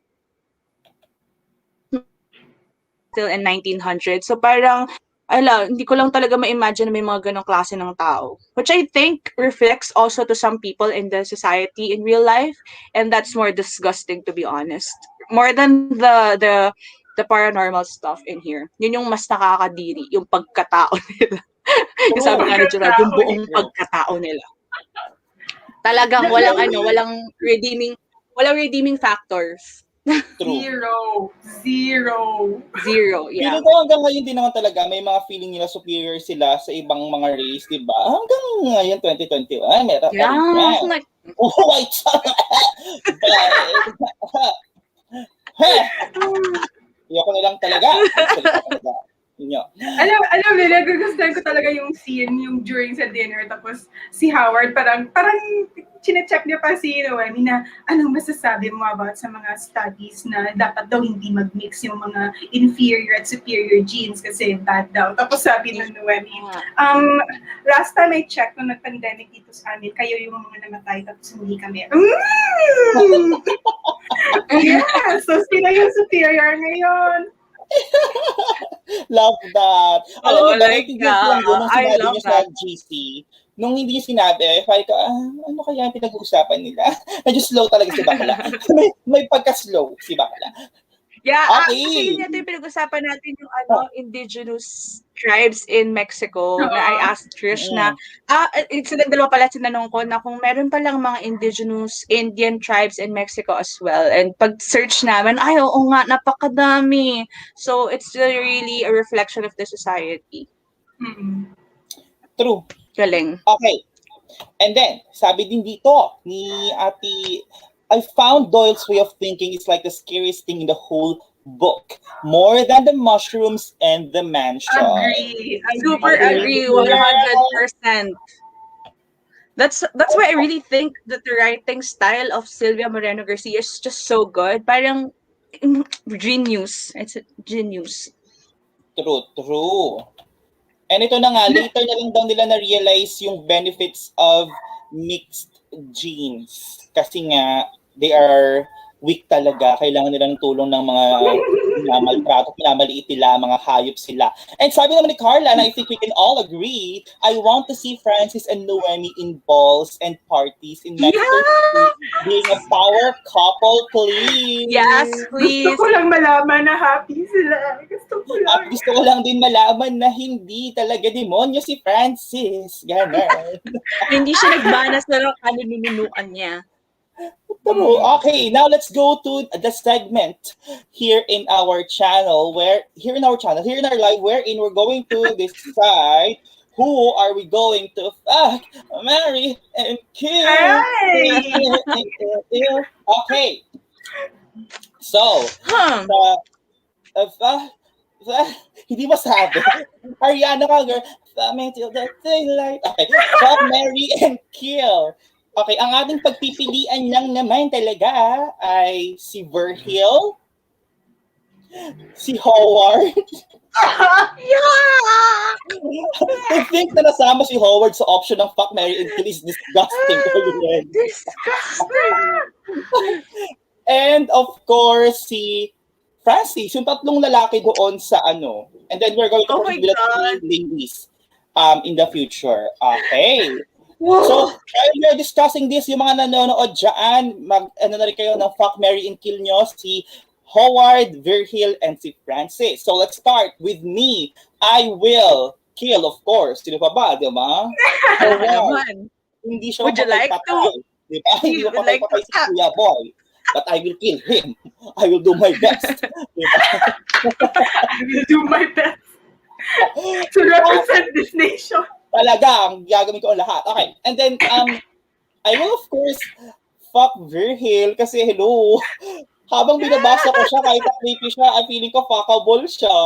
still in 1900s. So parang, hindi ko lang talaga ma-imagine na may mga ganong klase ng tao. Which I think reflects also to some people in the society in real life. And that's more disgusting, to be honest. More than the paranormal stuff in here. Yun yung mas nakakadiri, yung pagkatao nila. Yung sabi nga ni Gerald, yung buong pagkatao nila. Talagang walang redeeming factors. True. Zero. Yeah. Feeling ko hanggang ngayon din naman talaga may mga feeling nila superior sila sa ibang mga race, di ba? Hanggang ngayon, 2021, meron pa rin yan. Like, White Iyoko na lang talaga. Alam nila, gugustuhan ko talaga yung scene, yung during sa dinner, tapos si Howard, parang chinecheck niya pa si Noemi na, anong masasabi mo about sa mga studies na dapat daw hindi mag-mix yung mga inferior at superior genes kasi bad daw. Tapos sabi ng Noemi, last time I checked nung nag-pandemic dito sa amin, kayo yung mga namatay, tapos hindi kami. Yeah, so sila yung superior ngayon. Love that. Alam mo ba, naitigil ko lang yun nung sinabi niya sa GC. Nung hindi niya sinabi, sabi ko, ano kaya yung pinag-uusapan nila? Medyo slow talaga si Bakla. may pagka-slow si Bakla. Yeah, okay. Actually, ito yung pinag-usapan natin yung indigenous tribes in Mexico na I asked Trish na, silang dalawa pala sinanong ko na kung meron palang mga indigenous Indian tribes in Mexico as well. And pag-search namin, oo nga, napakadami. So, it's really a reflection of the society. True. Galing. Okay. And then, sabi din dito ni Ate, I found Doyle's way of thinking is like the scariest thing in the whole book. More than the mushrooms and the mansion. Agree. Super agree, 100%. That's why I really think that the writing style of Silvia Moreno-Garcia is just so good. Parang genius. It's a genius. True. And ito na nga, later na lang daw nila na-realize yung benefits of mixed genes. Kasi nga, they are weak talaga. Kailangan nila ng tulong ng mga maltrato, pinamaliit nila, mga hayop sila. And sabi naman ni Carla, and I think we can all agree, I want to see Francis and Noemi in balls and parties in Mexico City, being a power couple, please. Yes, please. Gusto ko lang malaman na happy sila. Gusto ko lang din malaman na hindi talaga demonyo si Francis. Ganon. Hindi siya nagbana sa kanininunuan niya. Okay, now let's go to the segment here in our live, wherein we're going to decide who are we going to fuck, marry, and kill. Okay. So, hindi masabi. Ariana ka, girl. Family till the daylight. Okay. Fuck, marry, and kill. Okay, ang ating pagpipilian lang naman talaga ay si Virgil, si Howard. I think na nasama si Howard sa option ng fuck, marry, and kill is disgusting. Disgusting! And of course, si Francis, yung tatlong lalaki doon sa ano. And then we're going to reveal the ladies in the future. Okay. So, while we're discussing this, yung mga nanonood dyan, ano na rin kayo ng fuck, marry, and kill nyo, si Howard, Virgil, and si Francis. So, let's start with me. I will kill, of course. Sino pa ba, di ba? Hindi siya Would you like to? Di ba? Hindi mo patay si Kuya Boy. but I will kill him. I will do my best. Diba? I will do my best to represent this nation. Talagang gagawin ko ang lahat. Okay. And then, I will of course fuck Virgil kasi hello. Habang binabasa ko siya, kahit creepy siya, ang feeling ko fuckable siya.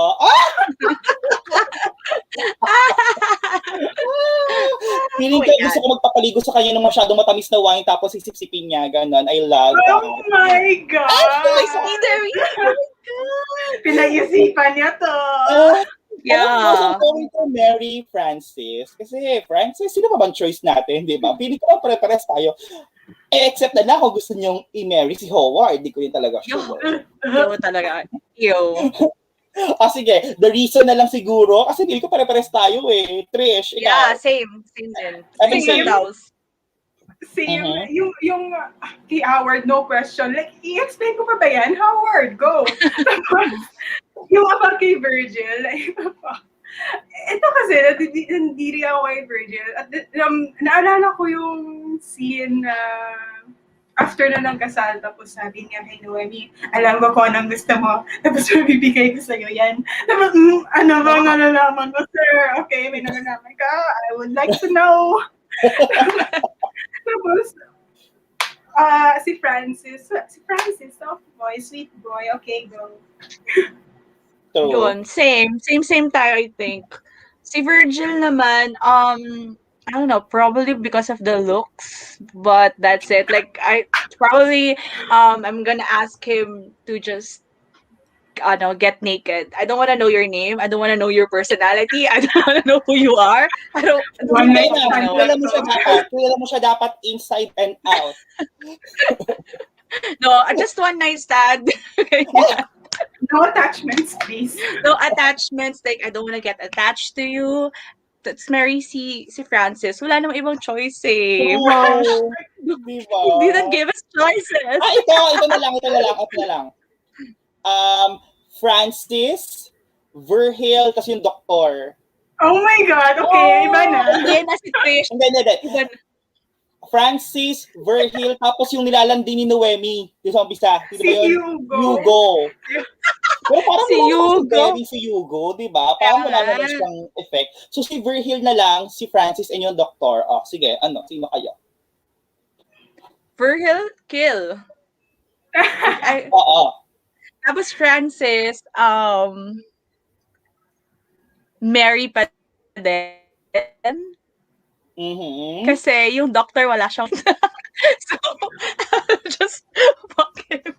Feeling ko gusto ko magpapaligo sa kanya ng masyadong matamis na wine tapos sisipsipin niya, ganun. I love that. Oh my God! Pinag-isipan niya to. I'm going to marry Francis. Kasi Francis, sino pa bang choice natin, di ba? Feeling ko pare-pares tayo. Except na lang kung gusto niyong i-marry si Howard. Di ko yun talaga sure. Yo talaga. Sige. The reason na lang siguro, kasi feeling ko pare-pares tayo eh. Trish, ikaw. Yeah, same. Same din. Same house. Same. Yung kay Howard, no question. Like, i-explain ko pa ba yan? Howard, go! Tapos, yung about kay Virgil, like, ito kasi, hindi ako kay Virgil. At naalala ko yung scene na after na ng kasal, tapos sabi niya kay Noemi, alam mo ko anong gusto mo, tapos mabibigay ko sa'yo yan. Tapos, ano bang nalalaman ko, sir? Okay, may nalalaman ka? I would like to know. Tapos, si Francis, soft boy, sweet boy, okay, go. Yun, same tayo, I think. Si Virgil naman, I don't know, probably because of the looks, but that's it. Like, I'm gonna ask him to just, get naked. I don't want to know your name. I don't want to know your personality. I don't want to know who you are. I don't know. Kilala mo siya dapat inside and out. No, just one night stand. No attachments, please. No attachments. Like, I don't want to get attached to you. Let's marry si Francis. Wala namang ibang choice eh. Wow. He didn't give us choices. Ito na lang. Francis, Virgil, kasi yung doktor. Oh my God, okay, iba na. Hindi na si Trish. Hindi. Francis, Virgil, tapos yung nilalandi ni Noemi. Yung sa umpisa. Si Hugo. Pero parang si Hugo, di ba? Parang wala naman siyang effect. So si Virgil na lang, si Francis, and yung doktor. Sige, sino kayo? Virgil, kill. Oo. Tapos Francis, Mary pa din. Mm-hmm. Kasi yung doctor wala siyang so just fuck him.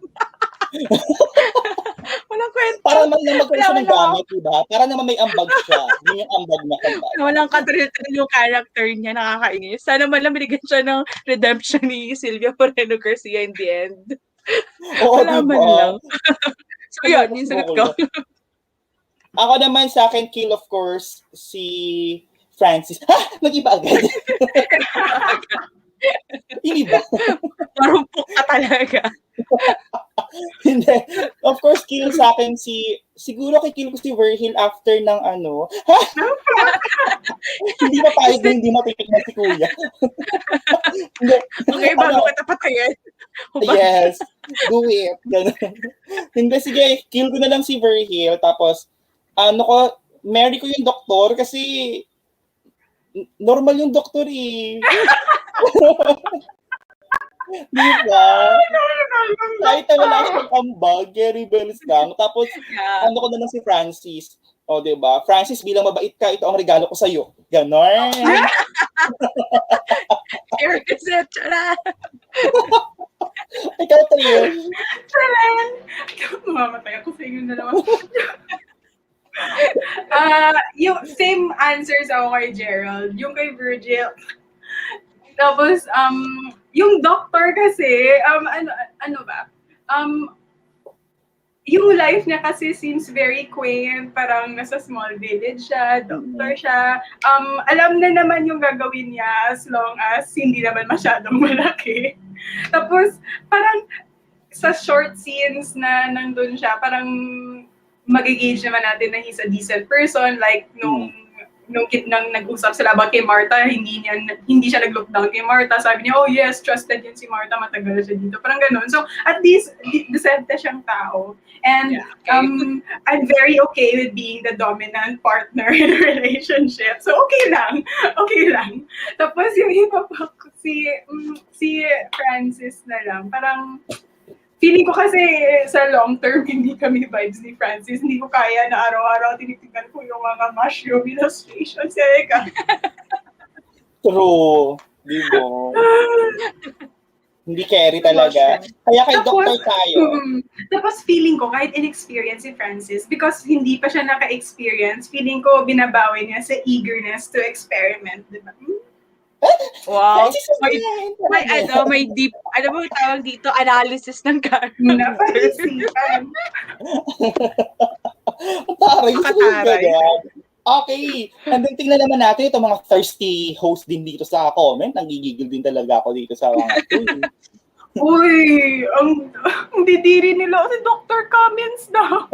Walang kwento. Para naman magkaroon siya ng gamit, diba? Para naman may ambag siya. Yun yung ambag na kambag. Walang katril-tril yung character niya, nakakainis. Sana man lang binigyan siya ng redemption ni Silvia Moreno-Garcia in the end. Oo, wala diba? man lang. So yun, yung sagot ko. Ako naman sa akin, kill of course, si Francis. Nag-iba agad. Iniba. Marumpok ka talaga. Hindi. Of course, kill sa akin siguro kill ko si Virgil after ng hindi pa tayo hindi matitignan si Kuya. Okay, bago kita patayin. Yes. Do it. Hindi, sige, kill ko na lang si Virgil. Tapos, marry ko yung doktor kasi normal yung doktor eh. Diba? Kahit na wala siyang ambag, Gary Bells lang. Tapos, ko na lang si Francis. Diba? Francis, bilang mabait ka, ito ang regalo ko sa'yo. Ganon. Here is it. Ikaw, Trihoes. Charan! Mamamatay ako sa inyo dalawa. Yung same answers ako kay Gerald. Yung kay Virgil. Tapos, yung doctor kasi, ano ba? Yung life niya kasi seems very quaint. Parang nasa small village siya, doctor siya. Alam na naman yung gagawin niya as long as hindi naman masyadong malaki. Tapos, parang sa short scenes na nandun siya, parang mag-gauge naman natin na he's a decent person. Like, nung nang nag-usap sila about kay Martha, hindi siya nag-look down kay Martha. Sabi niya, oh yes, trusted yun si Martha, matagal siya dito. Parang ganun. So, at least, decente siyang tao. And I'm very okay with being the dominant partner in a relationship. So, okay lang. Okay lang. Tapos, yung iba pa, si Francis na lang. Parang, feeling ko kasi sa long term, hindi kami vibes ni Francis. Hindi ko kaya na araw-araw tinitignan ko yung mga mushroom illustrations. True. Di ba? Hindi carry talaga. Kaya kay Dr. tayo. Tapos feeling ko, kahit inexperience si Francis, because hindi pa siya naka-experience, feeling ko binabawi niya sa eagerness to experiment. Diba? Wow. May deep, ano ba tawag dito? Analysis ng character. Napaisipan. Taray. Okay. And then tingnan naman natin itong mga thirsty host din dito sa comment. Nanggigigil din talaga ako dito sa mga Uy, ang didiri nila si Dr. Cummins na.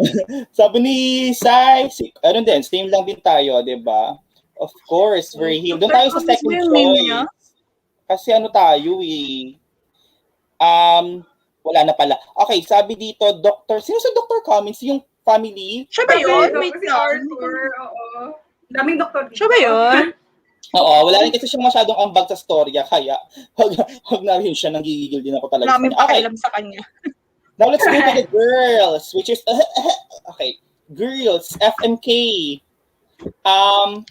Sabi ni Sai, same lang din tayo, di ba? Of course, very healed. Doon tayo sa second choice. Kasi tayo wala na pala. Okay, sabi dito, sino sa Dr. Cummins? Yung family? Siya ba yun? Si Arthur, oo. Daming doktor dito. Siya ba yun? Oo, wala rin kasi siyang masyadong ambag sa storya, kaya wag na rin siya, nanggigigil din ako talaga. Namin pakialam sa kanya. Now let's go to the girls, which is, okay, girls, FMK.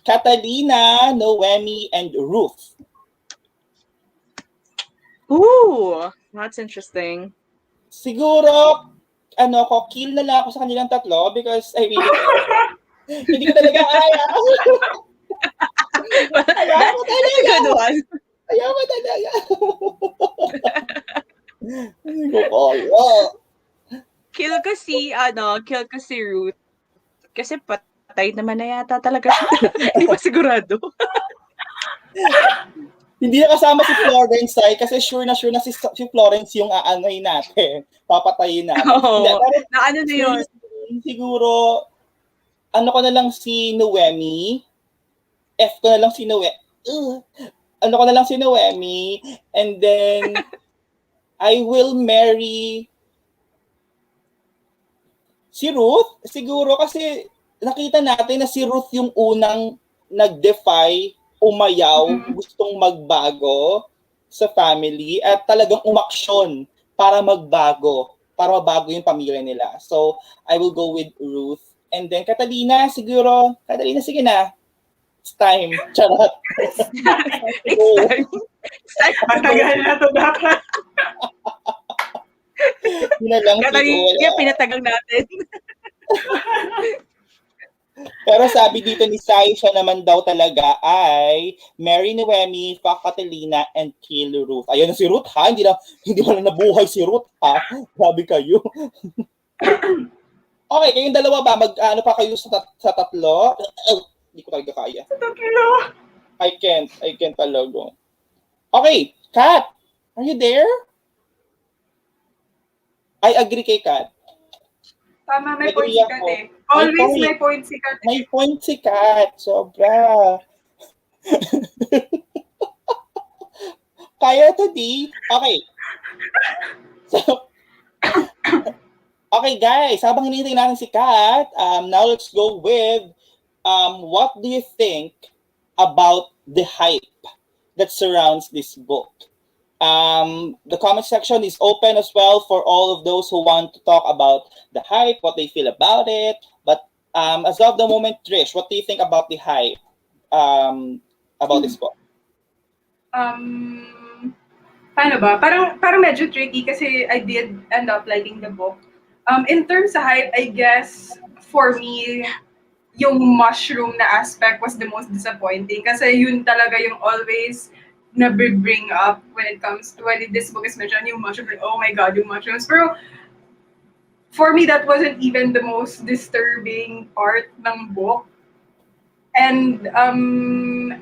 Catalina, Noemi, and Ruth. Ooh, that's interesting. Siguro, kill na lang ako sa kanilang tatlo because I really hindi ko talaga kaya. That's a good one. Ayaw mo talaga. Hindi ko kaya. Kill ko si Ruth. Kasi patay naman na yata talaga siya. Hindi pa sigurado. Hindi na kasama si Florence kasi sure na si Florence yung aanoy natin. Papatayin natin. Oo. Na yun? Siguro, ko na lang si Noemi. F ko na lang si Noemi. Ko na lang si Noemi. And then, I will marry si Ruth. Siguro kasi nakita natin na si Ruth yung unang nag-defy, umayaw, gustong magbago sa family at talagang umaksyon para magbago, para mabago yung pamilya nila. So, I will go with Ruth. And then, Catalina, sige na. It's time. Charot. It's time. Matagal na to dapat. Catalina, pinatagal natin. Pero sabi dito ni Sai, siya naman daw talaga ay Mary Noemi, Catalina, and kill Ruth. Ayun na si Ruth ha, hindi pa na nabuhay si Ruth ha. Grabe kayo. Okay, kayong dalawa ba? Pa kayo sa tatlo? Hindi ko talaga kaya. Sa tatlo. I can't talaga. Okay, Kat, are you there? I agree kay Kat. Tama, may point si Kat eh. Always may point si Kat. May point si Kat. Sobra. Kaya to di. Okay. So, okay guys, habang hinihintay natin si Kat, now let's go with what do you think about the hype that surrounds this book? The comment section is open as well for all of those who want to talk about the hype, what they feel about it. But as of the moment, Trish, what do you think about the hype about this book? Paano ba? Parang medyo tricky kasi I did end up liking the book. In terms of hype, I guess for me, yung mushroom na aspect was the most disappointing kasi yun talaga yung always na bring up when this book is mentioned, yung mushroom, like, oh my God, yung mushrooms. Pero for me, that wasn't even the most disturbing part ng book. And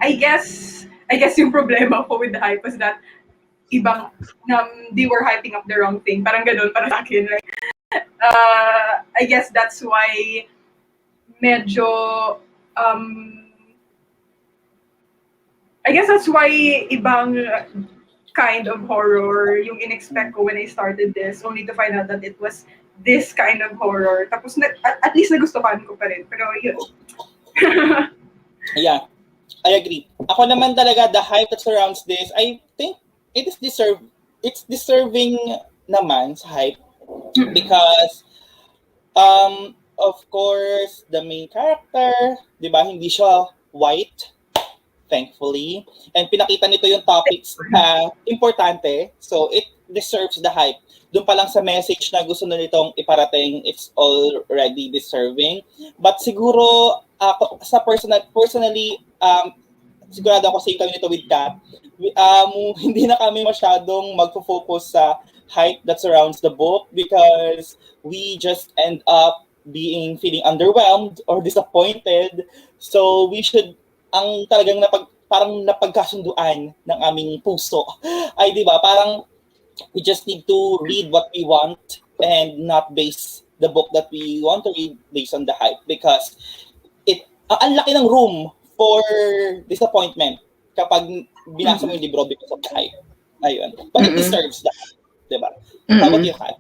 I guess yung problema ko with the hype was that they were hyping up the wrong thing. Parang ganun para sa akin. Like, I guess that's why medyo I guess that's why ibang kind of horror yung in-expect ko when I started this, only to find out that it was this kind of horror. Tapos at least nagustuhan ko pa rin. Pero yun. Yeah, I agree. Ako naman talaga, the hype that surrounds this, I think it's deserving naman sa hype because of course the main character, 'di ba, hindi siya white, thankfully, and pinakita nito yung topics na importante, so it deserves the hype. Doon pa lang sa message na gusto na nitong iparating, it's already deserving. But siguro ako personally, sigurado ako same kami nito with Kat. Hindi na kami masyadong magfo-focus sa hype that surrounds the book because we just end up feeling underwhelmed or disappointed. So we should ang talagang parang napagkasunduan ng aming puso ay 'di ba, parang we just need to read what we want and not base the book that we want to read based on the hype because ang laki ng room for disappointment kapag binasa mo yung libro because of the hype. Ayun. But it deserves that, 'di ba? How about you, Kat?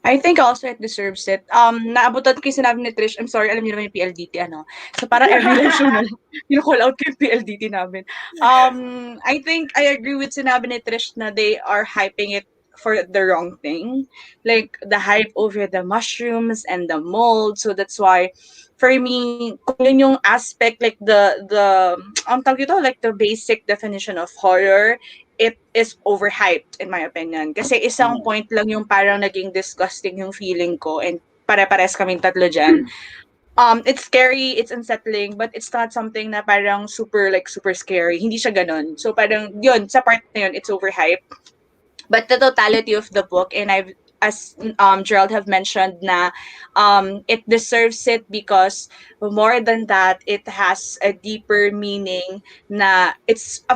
I think also it deserves it. Naabutan ko yung sinabi ni Trish. I'm sorry, alam niyo naman yung PLDT, ano. So, parang every live show na lang, call out ko yung PLDT namin. I think I agree with sinabi ni Trish na they are hyping it for the wrong thing. Like, the hype over the mushrooms and the mold. So, that's why, for me, kung yun yung aspect, like like the basic definition of horror, it is overhyped in my opinion. Kasi isang point lang yung parang naging disgusting yung feeling ko and pare-pares kaming tatlo dyan. It's scary, it's unsettling, but it's not something na parang super scary. Hindi siya ganun. So parang yun, sa part na yun, it's overhyped. But the totality of the book, and as Gerald have mentioned na it deserves it because more than that, it has a deeper meaning na it's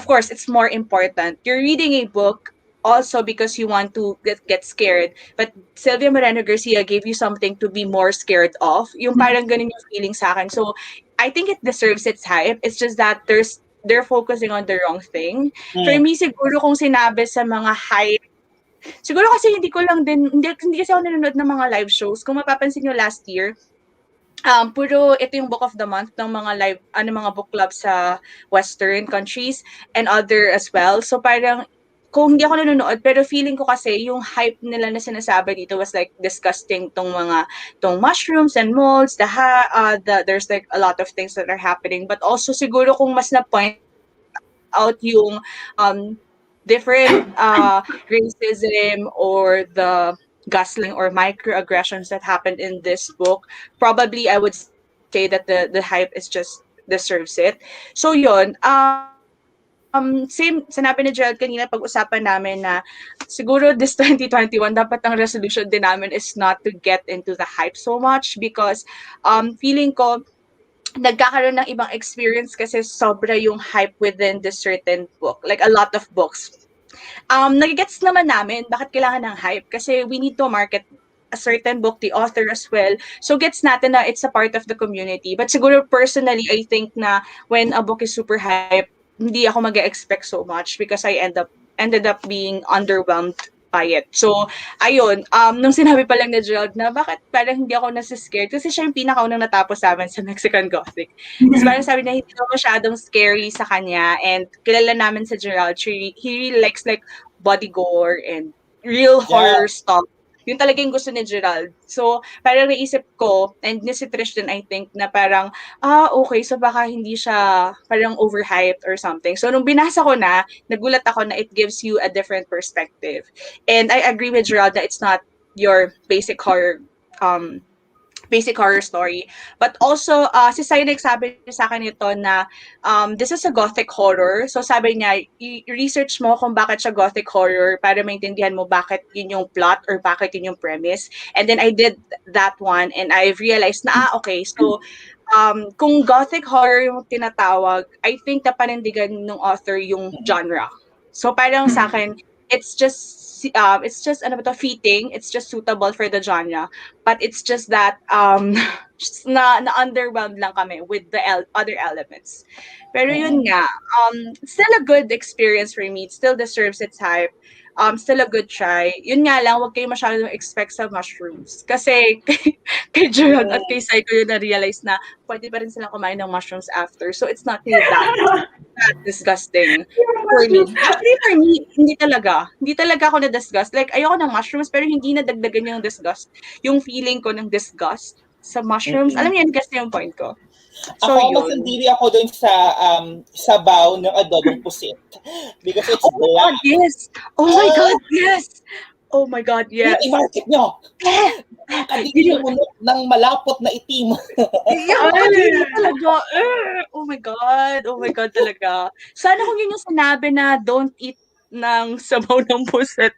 more important. You're reading a book also because you want to get scared. But Silvia Moreno-Garcia gave you something to be more scared of. Yung parang ganun yung feeling sa akin. So I think it deserves its hype. It's just that they're focusing on the wrong thing. For me, siguro kung sinabi sa mga hype, siguro kasi hindi kasi ako nanonood ng mga live shows. Kung mapapansin nyo last year, puro ito yung book of the month ng mga mga book club sa Western countries and other as well. So parang, kung hindi ako nanonood, pero feeling ko kasi yung hype nila na sinasabi dito was like disgusting tong mushrooms and molds, there's like a lot of things that are happening. But also siguro kung mas na-point out yung different racism or the gaslighting or microaggressions that happened in this book, probably I would say that the hype is just deserves it. So yun, same sinabi ni Gerald kanina, pag-usapan namin na siguro this 2021 dapat ang resolution din namin is not to get into the hype so much because feeling ko nagkakaroon ng ibang experience kasi sobra yung hype within this certain book, like a lot of books. Nagigets naman namin bakit kailangan ng hype kasi we need to market a certain book, the author as well. So gets natin na it's a part of the community. But siguro personally, I think na when a book is super hype, hindi ako mag-expect so much because I ended up being underwhelmed by it. So, ayun, nung sinabi pa lang ni Gerald na bakit parang hindi ako nasa-scared kasi siya yung pinakaunang natapos sa amin sa Mexican Gothic. Tapos parang sabi niya, hindi ko masyadong scary sa kanya and kilala namin sa Gerald, he really likes like body gore and real horror stuff. Yun talaga yung gusto ni Gerald. So, parang naisip ko, and ni si Trish din, I think, na parang, okay, so baka hindi siya parang overhyped or something. So, nung binasa ko na, nagulat ako na it gives you a different perspective. And I agree with Gerald that it's not your basic horror story. But also, si Sai nagsabi sa akin ito na this is a gothic horror. So sabi niya, i-research mo kung bakit siya gothic horror para maintindihan mo bakit yun yung plot or bakit yun yung premise. And then I did that one and I realized na, okay, so kung gothic horror yung tinatawag, I think na panindigan ng author yung genre. So parang sa akin, it's just ano ba to, fitting, it's just suitable for the genre, but it's just that just na underwhelmed lang kami with the other elements. Pero yun Mm-mm. nga, still a good experience for me. It still deserves its hype. Still a good try. Yun nga lang, wag kayo masyadong expect sa mushrooms. Kasi kay Gerald at kay Sai ko yun na-realize na pwede pa rin silang kumain ng mushrooms after. So it's not really that disgusting for me. Actually, for me, hindi talaga. Hindi talaga ako na-disgust. Like, ayoko ng mushrooms, pero hindi nadagdagan yung disgust. Yung feeling ko ng disgust sa mushrooms. Mm-mm. Alam niyo, guess yung point ko. So, Ako, mas yun. sandiri ako dun sa sabaw ng adobong pusit. Because it's Oh my black. God, yes! Oh my God, yes! Oh my God, yes! I-market nyo. Nakadikit Yun yung unok ng malapot na itim. yung kadiri talaga. Oh my God. Oh my God talaga. Sana kung yun yung sinabi na don't eat ng sabaw ng puset.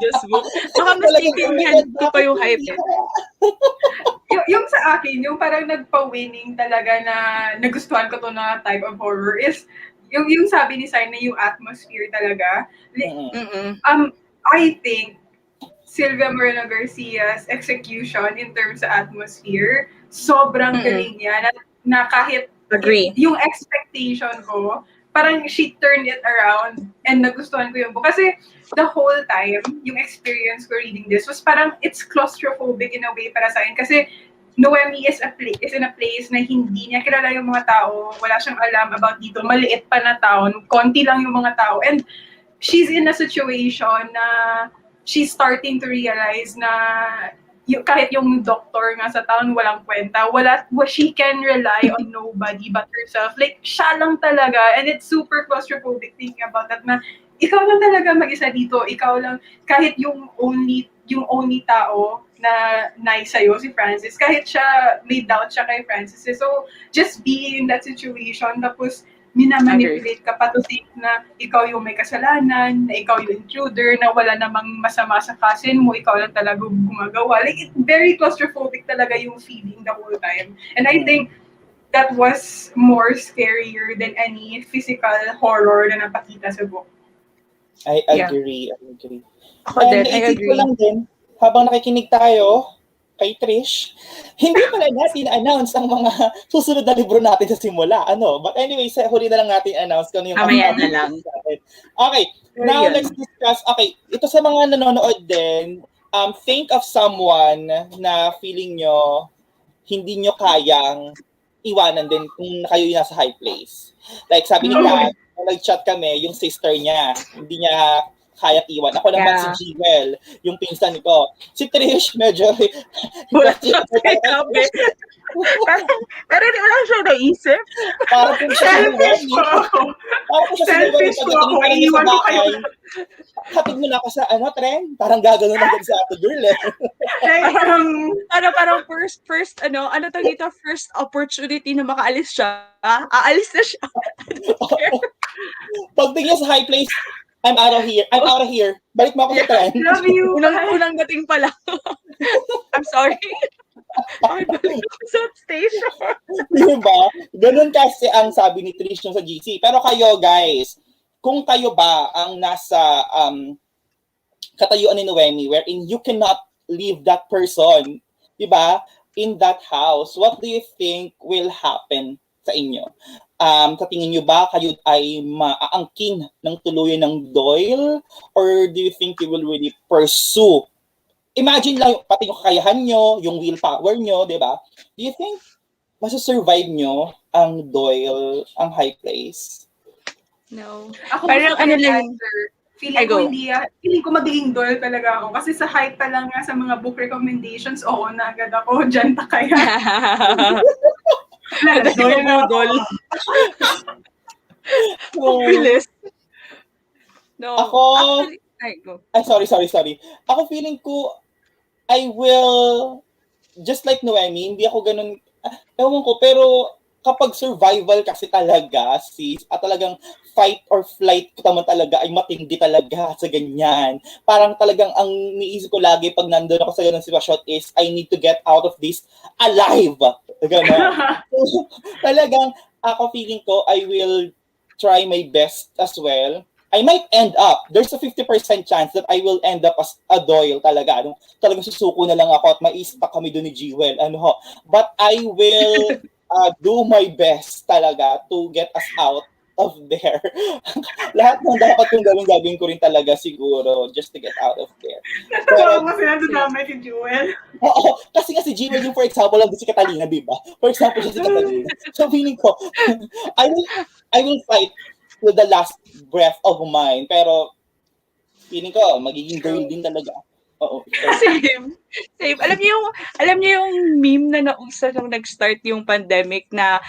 This book. Baka mas Talagang, oh my titindihan God, ko pa yung bakit hype hindi? eh. Yung sa akin, yung parang nagpa-winning talaga na nagustuhan ko to na type of horror is yung sabi ni Sai na yung atmosphere talaga. Mm-mm. Mm-mm. I think Silvia Moreno-Garcia's execution in terms sa atmosphere, sobrang galing niya na kahit Agree. yung expectation ko, parang she turned it around and nagustuhan ko yung book. Kasi the whole time, yung experience ko reading this was parang it's claustrophobic in a way para sa akin. Kasi Noemi is in a place na hindi niya kilala yung mga tao, wala siyang alam about dito, maliit pa na town, konti lang yung mga tao. And she's in a situation na she's starting to realize na kahit yung doctor nga sa town walang kwenta, she can rely on nobody but herself. Like, siya lang talaga. And it's super claustrophobic thinking about that na ikaw lang talaga mag-isa dito. Ikaw lang, kahit yung only tao na nice sa'yo, si Francis, kahit siya, may doubt siya kay Francis. So, just being in that situation, tapos minamanipulate ka pa to think na ikaw yung may kasalanan, na ikaw yung intruder, na wala namang masama sa cousin mo, ikaw lang talaga gumagawa. Like, very claustrophobic talaga yung feeling the whole time. And I think that was more scarier than any physical horror na napakita sa book. I agree. Ako din, I naisip ko agree. lang din, habang nakikinig tayo kay Trish, hindi pala natin announce ang mga susunod na libro natin sa simula. But anyway, sa huli na lang natin announce kung ano yung Mamaya na lang. Okay, now let's discuss. Okay, ito sa mga nanonood din, think of someone na feeling nyo hindi nyo kayang iwanan din kung kayo yung nasa high place. Like sabi ni Kat, nag-chat kami, yung sister niya, hindi niya kaya iwan. Ako naman si Jewel, yung pinsan ko. Si Trish, medyo wala siya sinabi. Pero di wala siya naisip. Para po siya Selfish po ako. Iiwan ko kayo. Hatid mo na ako sa Tren? Parang gagano lang sa ato girl eh. Parang first first opportunity na makaalis siya. Aalis na siya. Pagtingin sa high place, I'm out of here. Balik mo ako sa Tren. Love you. Unang dating pa lang. I'm sorry. Ay, balik ako sa station. Diba? Ganun kasi ang sabi ni Trish sa GC. Pero kayo guys, kung kayo ba ang nasa katayuan ni Noemi wherein you cannot leave that person, diba? In that house, what do you think will happen sa inyo? Sa tingin nyo ba kayo ay maaangkin ng tuluyan ng Doyle? Or do you think you will really pursue? Imagine lang, pati yung kakayahan nyo, yung willpower nyo, di ba? Do you think masusurvive nyo ang Doyle, ang high place? No. Ako parang lang. Feeling ko magiging Doyle talaga ako. Kasi sa hype pa lang nga sa mga book recommendations, oo na agad ako, dyan ta kaya. Doyle. Bilis. No. Ako, sorry. Ako feeling ko, I will, just like Noemi, hindi ako ganun, ewan ko, pero kapag survival kasi talaga, sis, at talagang fight or flight ko naman talaga ay matindi talaga sa ganyan. Parang talagang ang niisip ko lagi pag nandun ako sa ganun sitwasyon is, I need to get out of this alive. Ganun. Talagang, ako feeling ko, I will try my best as well I might end up, there's a 50% chance that I will end up as a Doyle talaga. Talagang susuko na lang ako at mai-stuck kami doon ni Jewel. But I will do my best talaga to get us out of there. Lahat ng dapat kong gawin ko rin talaga siguro just to get out of there. Natawa mo sila nadamay si Jewel. Oo, kasi nga si Jewel yung for example lang si Catalina, di ba? For example siya si Catalina. So feeling ko, I will fight to the last breath of mine. Pero feeling ko, magiging girl din talaga. Oo. Same. Alam niyo yung meme na nauso nung nag-start yung pandemic na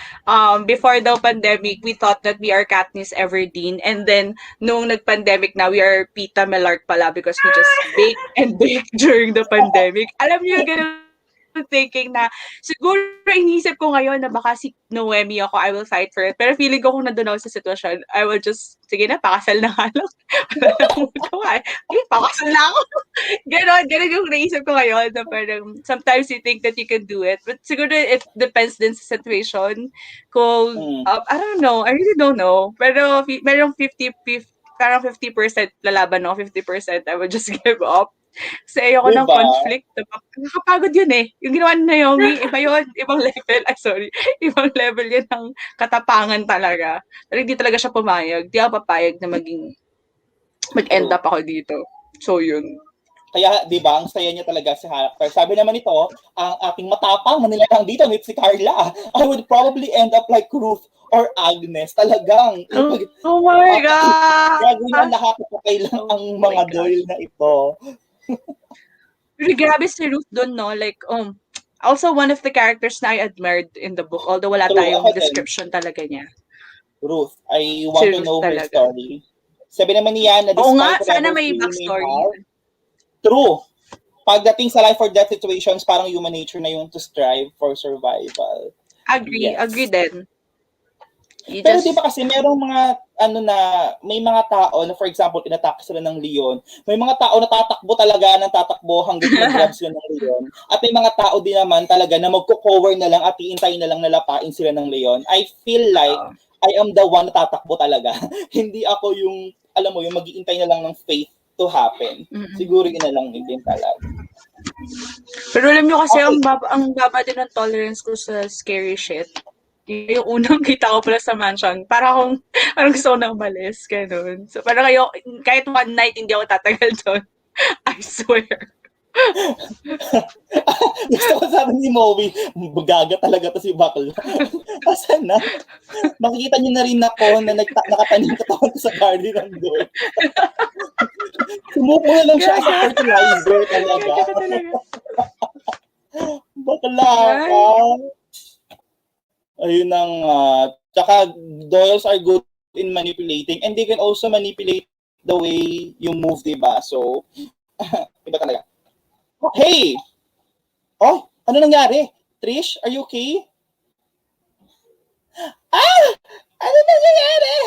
before the pandemic, we thought that we are Katniss Everdeen, and then nung nag-pandemic na, we are Pita Mellark pala because we just bake and bake during the pandemic. Alam niyo yung ganun thinking na siguro inisip ko ngayon na baka si Noemi ako, I will fight for it. Pero feeling ko kung nandun ako sa sitwasyon, I will just, sige na, pakasal na nga lang. Wala na akong magawa. Okay, pakasal na ako. Ganon yung naisip ko ngayon na parang sometimes you think that you can do it. But siguro it depends din sa situation. Kung, I don't know, I really don't know. Pero merong 50% lalaban ako, 50% I will just give up. Kasi ayoko ng conflict. Nakakapagod yun eh. Yung ginawa ni Naomi, iba yun. Ibang level. Ibang level yun ng katapangan talaga. Pero hindi talaga siya pumayag. Di ako papayag na mag-end up ako dito. So yun. Kaya, di ba, ang saya niya talaga si character. Sabi naman ito, ang ating matapang manilalang dito, si Carla, I would probably end up like Ruth or Agnes. Talagang. Oh my God! Gagawin ang lahat na kailang ang mga Doyle na ito. Really grabe si Ruth doon, no? Like, also one of the characters na I admired in the book, although wala tayong description talaga niya. Ruth, I want to know her story. Sabi naman niya na oo nga, sana may backstory. True. Pagdating sa life or death situations, parang human nature na yung to strive for survival. Agree din. Pero di ba kasi merong mga may mga tao na for example inatake sila ng leon, may mga tao na tatakbo talaga ng tatakbo hanggang mag-grab sila ng leon, at may mga tao din naman talaga na magko-cover na lang at iintay na lang na lapain sila ng leon. I feel like I am the one na tatakbo talaga. Hindi ako yung alam mo yung mag-iintay na lang ng fate to happen. Siguro yun na lang din talaga. Pero alam nyo kasi ang baba din ng tolerance ko sa scary shit. Yung unang kita ko pala sa mansion, parang gusto ko nang umalis, ganun. So parang kahit one night hindi ako tatagal doon. I swear. Gusto ko sabi ni Moe, gaga talaga to si Bakla. Asan na? Makikita niyo na rin ako na nakatanim katawan ko sa garden ng doon. Sumuko na lang siya sa fertilizer talaga. Bakla ka. Ayun ang, tsaka Doyles are good in manipulating and they can also manipulate the way you move, diba? So, iba talaga. Hey! Oh, ano nangyari? Trish, are you okay? Ano nangyayari?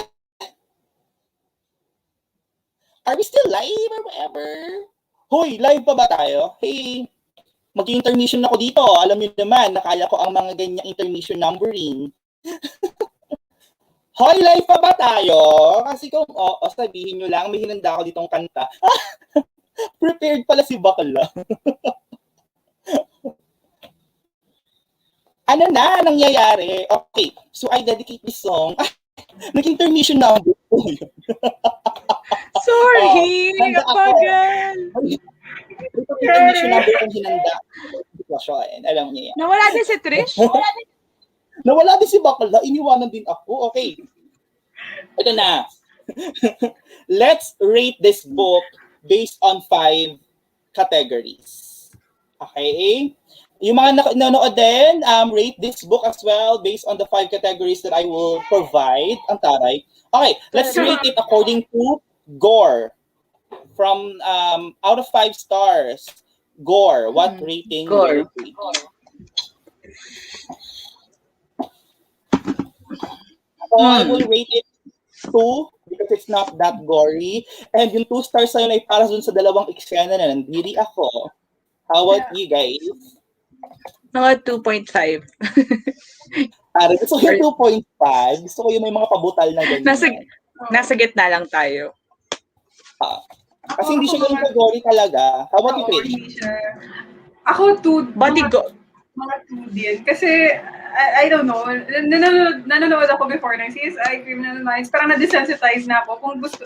Are we still live or whatever? Hoy, live pa ba tayo? Hey! Mag-intermission ako dito. Alam niyo naman, nakaya ko ang mga ganyang intermission numbering. Hoy, live pa ba tayo? Kasi kung sabihin nyo lang, may hinanda ako ditong kanta. Prepared pala si Bakla. Ano na nangyayari? Okay, so I dedicate this song. Nag-intermission number. Sorry, kapagal. Ito intermission number kung hinanda. Alam niya yan. Nawala din si Trish? Nawala din si Bakla. Iniwanan din ako. Okay. Ito na. Let's rate this book based on 5 categories. Okay? Yung mga nanonood din, rate this book as well based on the 5 categories that I will provide. Ang taray. Okay, let's rate it according to gore. From out of 5 stars, gore, what rating will it be? So I will rate it 2 because it's not that gory. And yung 2 stars na yun ay para dun sa dalawang eksena na nandiri ako. How about you guys? Mga 2.5. Gusto ko yung 2.5. Gusto ko yung may mga pabutal na ganyan. Nasa gitna lang tayo. Kasi hindi siya ganun ka-gory talaga. How about you, Oo, Trish? hindi siya. Ako, Body mga 2 din. Kasi, I don't know, nanonood ako before ng CSI, Criminal Minds, parang na-desensitize na ako kung gusto,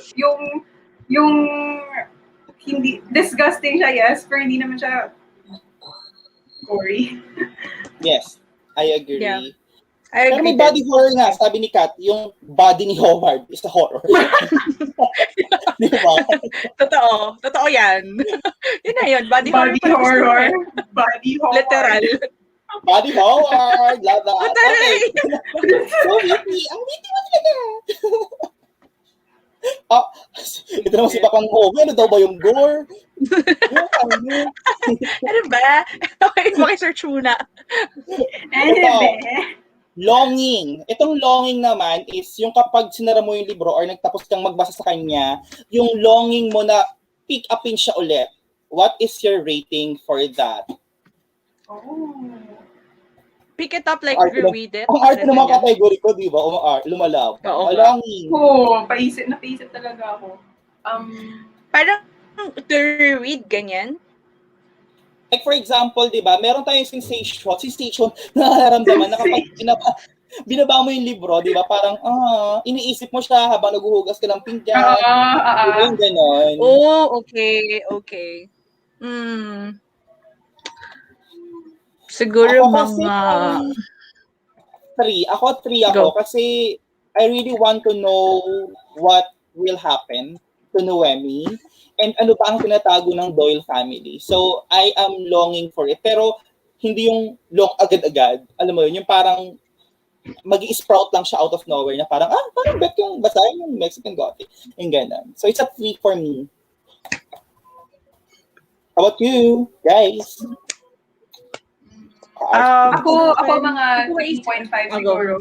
yung hindi, disgusting siya, yes, pero hindi naman siya gory. Yes, I agree. Yeah. I Pero agree may body din. horror nga, sabi ni Kat, yung body ni Howard is a horror. Di ba? Totoo yan. Yun na yun, body horror. Body horror. Body horror. Literal. Body Howard, love that. Taray! Okay. So witty. Ang witty mo talaga. Ito naman si Papang Home. Ano daw ba yung gore? Ano ba? Okay, makisearch muna. Longing. Itong longing naman is yung kapag sinara mo yung libro or nagtapos kang magbasa sa kanya, yung longing mo na pick upin siya ulit. What is your rating for that? Pick it up like reread it. Ang arte ng mga category ko, di ba? Lumalaw. Longing. Oo, napaisip talaga ako. Parang to reread, ganyan. Like for example, di ba, meron tayong sensation na nararamdaman na kapag binaba mo yung libro, di ba, parang, iniisip mo siya habang naghuhugas ka ng pinggan. Yung ganon. Oh, okay. Siguro ako mga... Three ako kasi I really want to know what will happen to Noemi and ano ba ang tinatago ng Doyle family. So, I am longing for it. Pero, hindi yung long agad-agad. Alam mo yun, yung parang mag-i-sprout lang siya out of nowhere na parang, parang bet yung basahin yung Mexican Gothic. Yung gano'n. So, it's a 3 for me. How about you, guys? Ako mga 3.5 siguro.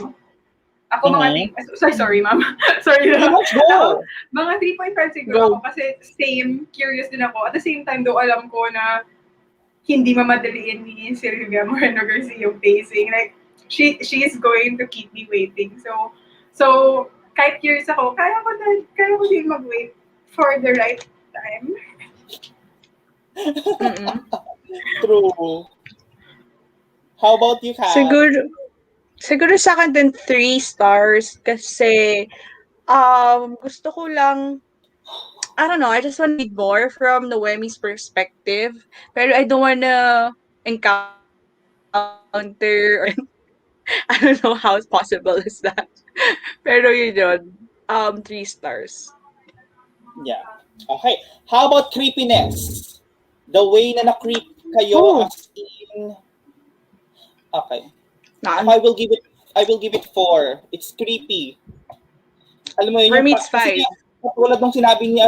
Ako mga sorry ma'am. Sorry na. Mga 3.5 siguro ako kasi same, curious din ako. At the same time though, alam ko na hindi mamadaliin ni Silvia Moreno-Garcia yung pacing. Like, she is going to keep me waiting. So kahit curious ako, kaya ko din mag-wait for the right time. True. How about you, Kat? Siguro sa akin din 3 stars kasi gusto ko lang, I don't know, I just want to read more from Noemi's perspective. Pero I don't wanna encounter or I don't know how possible is that. Pero yun. 3 stars. Yeah. Okay. How about creepiness? The way na na-creep kayo as in... Okay. I will give it 4. It's creepy. Alam mo yun, for me, it's 5. Tulad nung sinabi ni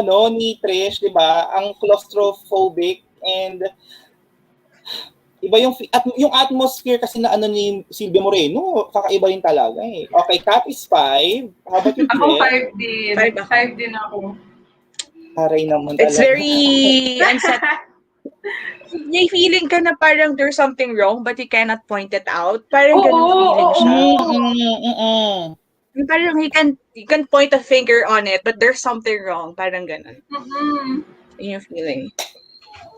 Trish, 'di ba? Ang claustrophobic and iba yung atmosphere kasi na ni Silvia Moreno, kakaiba rin talaga eh. Okay, Kat is 5. How about you, Trish? Ako 5 din. 5 din ako. Aray naman talaga. It's very unsettling. May feeling ka na parang there's something wrong but you cannot point it out. Parang ganun feeling siya. Parang you can point a finger on it but there's something wrong. Parang ganun. Yun yung feeling.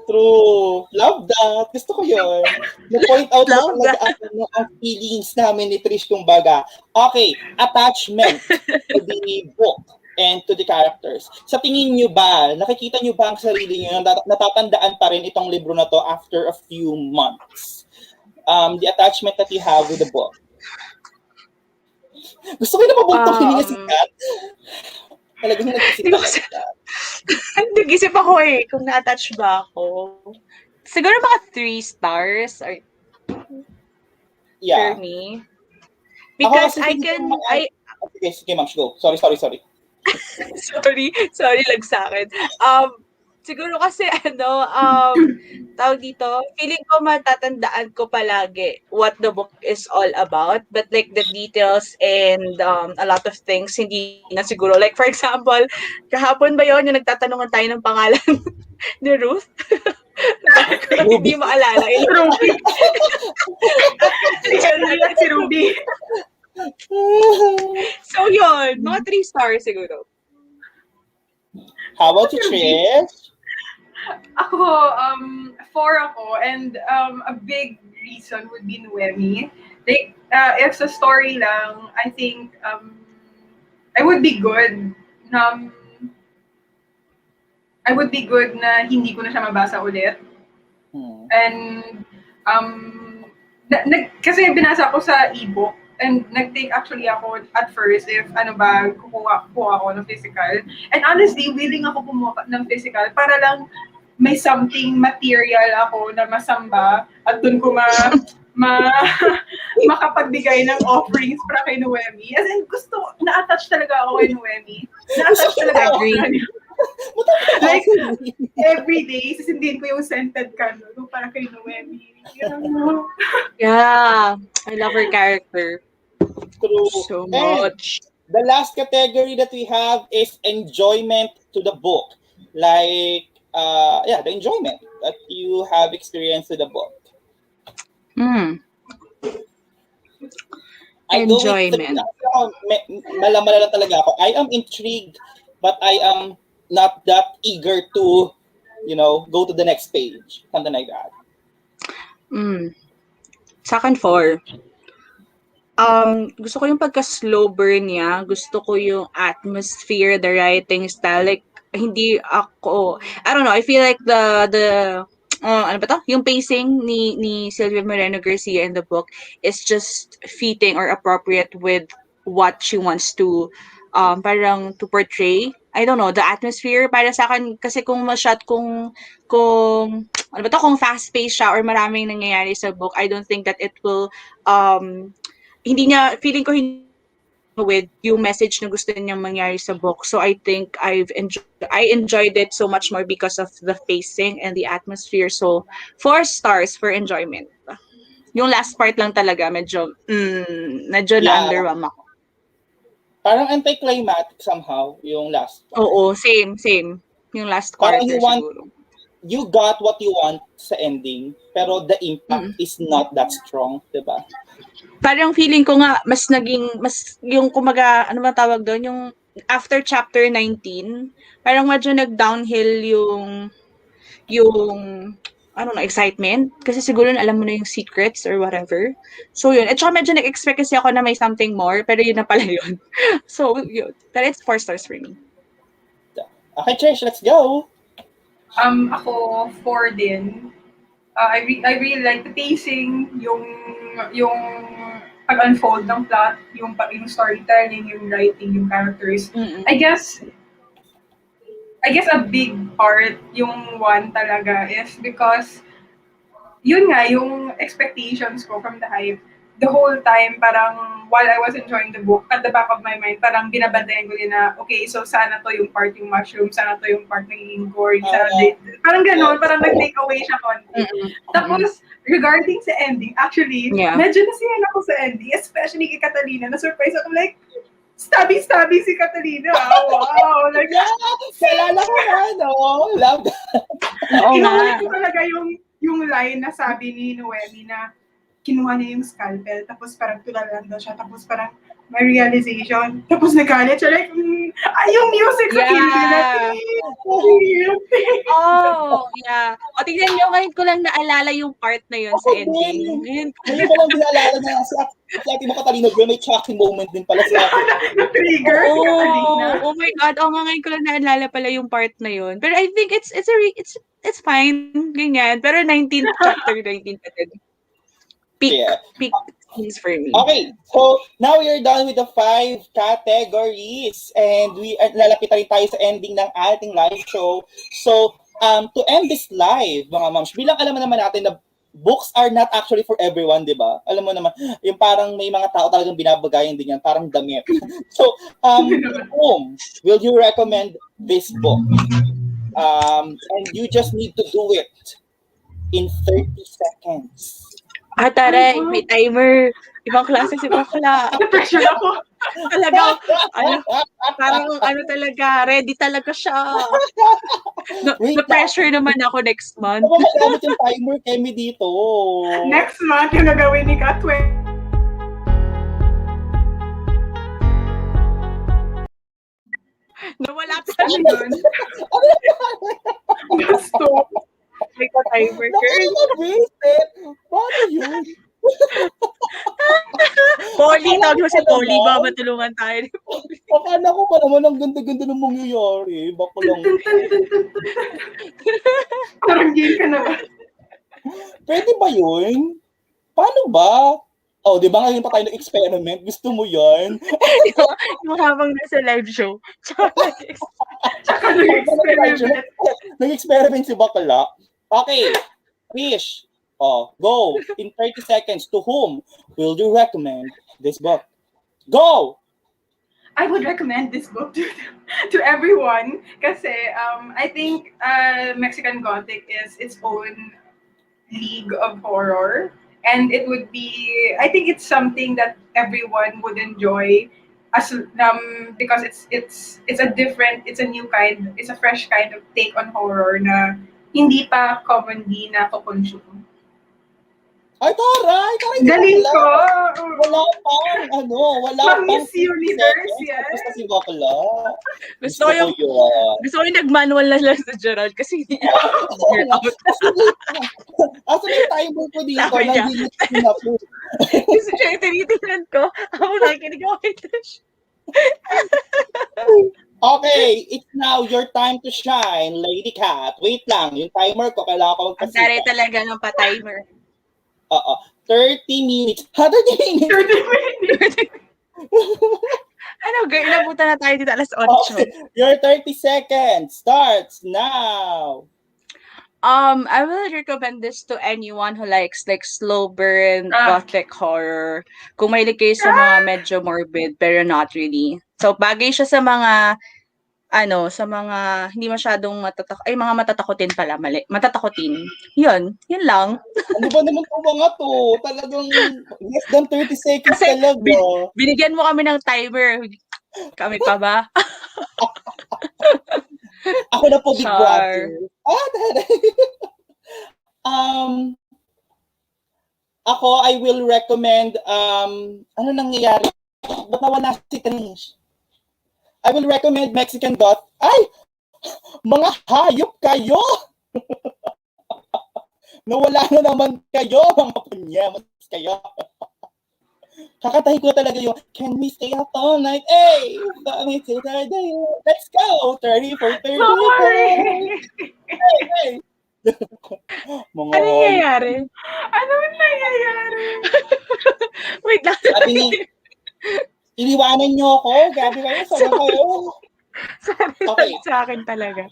True. Love that. Gusto ko yun. Na-point out mo talaga ang feelings namin ni Trish kumbaga. Okay, attachment to the book and to the characters. Sa tingin nyo ba, nakikita nyo ba ang sarili nyo, natatandaan pa rin itong libro na to after a few months? The attachment that you have with the book. Gusto ko na mabuntong hininga si Kat. Talagang nag-isip ako. Nag-isip ako kung na-attach ba ako. Siguro mga 3 stars or for me. Because Sige, ma'am, go. Sorry. sorry lang sa akin. Siguro kasi tawag dito, feeling ko matatandaan ko palagi what the book is all about, but like the details and a lot of things hindi na siguro. Like for example, kahapon ba yun yung nagtatanungan tayo ng pangalan ni Ruth? Hindi maalala. Ruby. Si Ruby. So yun, mga 3 stars siguro. How about you, Trish? Ako, 4 ako, and a big reason would be Noemi. Like, if sa story lang, I think I would be good. Um, I would be good na hindi ko na siya mabasa ulit. And kasi binasa ko sa ebook, and nag-take actually ako at first if kukuha ako ng physical. And honestly, willing ako kumuha ng physical para lang may something material ako na masamba at dun ko makapagbigay ng offerings para kay Noemi. As in, na-attach talaga ako kay Noemi. Na-attach talaga ako sa kanya. Like, every day, sisindihin ko yung scented candle para kay Noemi. Yeah, I love her character True. so And much. the last category that we have is enjoyment to the book. Like, the enjoyment that you have experienced with the book. Enjoyment. Malala talaga ako. I am intrigued, but I am not that eager to, go to the next page. Something like that. Sa akin, 4. Gusto ko yung pagka-slow burn niya. Gusto ko yung atmosphere, the writing style. Like, hindi ako, I don't know, I feel like ano ba to? Yung pacing ni Silvia Moreno-Garcia in the book is just fitting or appropriate with what she wants to parang to portray. I don't know, the atmosphere para sa akin kasi kung ano ba to, kung fast-paced siya or maraming nangyayari sa book, I don't think that it will feeling ko hindi with yung message na gusto niyang mangyari sa book. So I think I enjoyed it so much more because of the pacing and the atmosphere. So 4 stars for enjoyment. Yung last part lang talaga medyo na-underwhelm ako. Parang anticlimactic somehow yung last part. Oo, same. Yung last quarter siguro. You got what you want sa ending, pero the impact is not that strong, diba? Parang feeling ko nga mas yung kumaga, ano ba tawag doon, yung after chapter 19, parang medyo nag-downhill yung ano na, excitement. Kasi siguro alam mo na yung secrets or whatever. So yun. At saka medyo nag-expect kasi ako na may something more, pero yun na pala yun. So yun. But it's 4 stars for me. Okay, Trish, let's go! Ako, 4 din. I really like the pacing, yung pag-unfold ng plot, yung storytelling, yung writing, yung characters. I guess a big part yung 1 talaga is because yun nga, yung expectations ko from the hype, the whole time, parang while I was enjoying the book, at the back of my mind, parang binabantayan ko din na, okay, so sana to yung part yung mushroom, sana to yung part ng gory, parang gano'n, parang nag-take away siya konti. Tapos, regarding sa ending, actually, medyo nasiyan ako sa ending, especially kay Catalina, na-surprise ako, like, stabby si Catalina. Wow! Like, Nalala ko na, no? Love that. Inuulit ko talaga yung line na sabi ni Noemi na kinuha niya yung scalpel, tapos parang tulalan daw siya, tapos parang may realization, tapos nagalit siya, like, yung music sa Oh, yeah. O, tingnan nyo, ngayon ko lang naalala yung part na yun sa ending. Ngayon ko lang naalala na si Ate mo Catalina, may shocking moment din pala sa trigger si Catalina. Oh my God, ngayon ko lang naalala pala yung part na yun. Pero I think it's fine, ganyan. Pero 19th chapter, 19th pa din. Peak scenes for me. Okay, so now we are done with the 5 categories and lalapit rin tayo sa ending ng ating live show. So, to end this live, mga moms, bilang alam naman natin na books are not actually for everyone, di ba? Alam mo naman, yung parang may mga tao talagang binabagayan din yan, parang damit. So, whom will you recommend this book? And you just need to do it in 30 seconds. Taray, may timer. Ibang klase si bakla. Pressure ako. Talaga, parang talaga, ready talaga siya. Na-pressure naman ako next month. Magamit yung timer, Kemi, dito. Next month, yung nagawin ni Katwe. Nawala ka. Ano yun? Gusto. May ka-timer, girl. Nakaka-visit. Paano yun? Polly, tawag mo si Polly. naman. Ba, matulungan tayo ni Polly. Akala ko pa naman ang ganda-ganda ng mangyayari. Baka lang. Parang game ka na ba? Pwede ba yun? Paano ba? Oh, di ba ngayon pa tayo nag-experiment? Gusto mo yan? Yung habang nasa live show. Tsaka nag-experiment. Nag-experiment si Bakla. Okay. Fish. Oh, go. In 30 seconds. To whom will you recommend this book? Go! I would recommend this book to everyone kasi I think Mexican Gothic is its own league of horror, and it would be, I think it's something that everyone would enjoy as because it's a new kind, it's a fresh kind of take on horror na hindi pa commonly na consume. Ay, taray! Galing ko! Wala pang Miss Universe, yes. Basta si Bakla. Gusto ko yung nag-manual na lang sa Gerald kasi hindi niya figure out. Asa na yung timer ko dito? Sabi niya. Nandito na po. Kasi siya yung tinitingnan ko. Ako nakikinig ako kay Trish. Okay, it's now your time to shine, Lady Cat. Wait lang, yung timer ko, kailangan ko Ang magpasita. taray talaga ng pa-timer. 30 minutes. 30 minutes? 30 minutes! Ano, girl, inabutan na tayo dito alas 8. Okay, your 30 seconds starts now. I will recommend this to anyone who likes like slow burn, gothic horror. Kung mahilig kayo sa mga medyo morbid, pero not really. So, bagay siya sa mga sa mga hindi masyadong mga matatakotin pala, mali. Matatakotin. Yun lang. Ano ba naman po mga to? Talagang less than 30 seconds Kasi talaga. binigyan mo kami ng timer. Kami pa ba? Ako na po, Big Brother. Ako, I will recommend, ano nangyayari? Ba't nawala si Trish? I will recommend Mexican Gothic. Ay! Mga hayop kayo! Nawala na naman kayo, mga punyamas kayo. Kakatahin ko talaga yung, can we stay up all night? Hey! Let's go! 30 for 30. Hey! Mga Ano nangyayari? Ano nangyayari? Wait lang. Sabi ni, iniwanan niyo ako. Gabi kayo, sama kayo. Sorry sa akin talaga.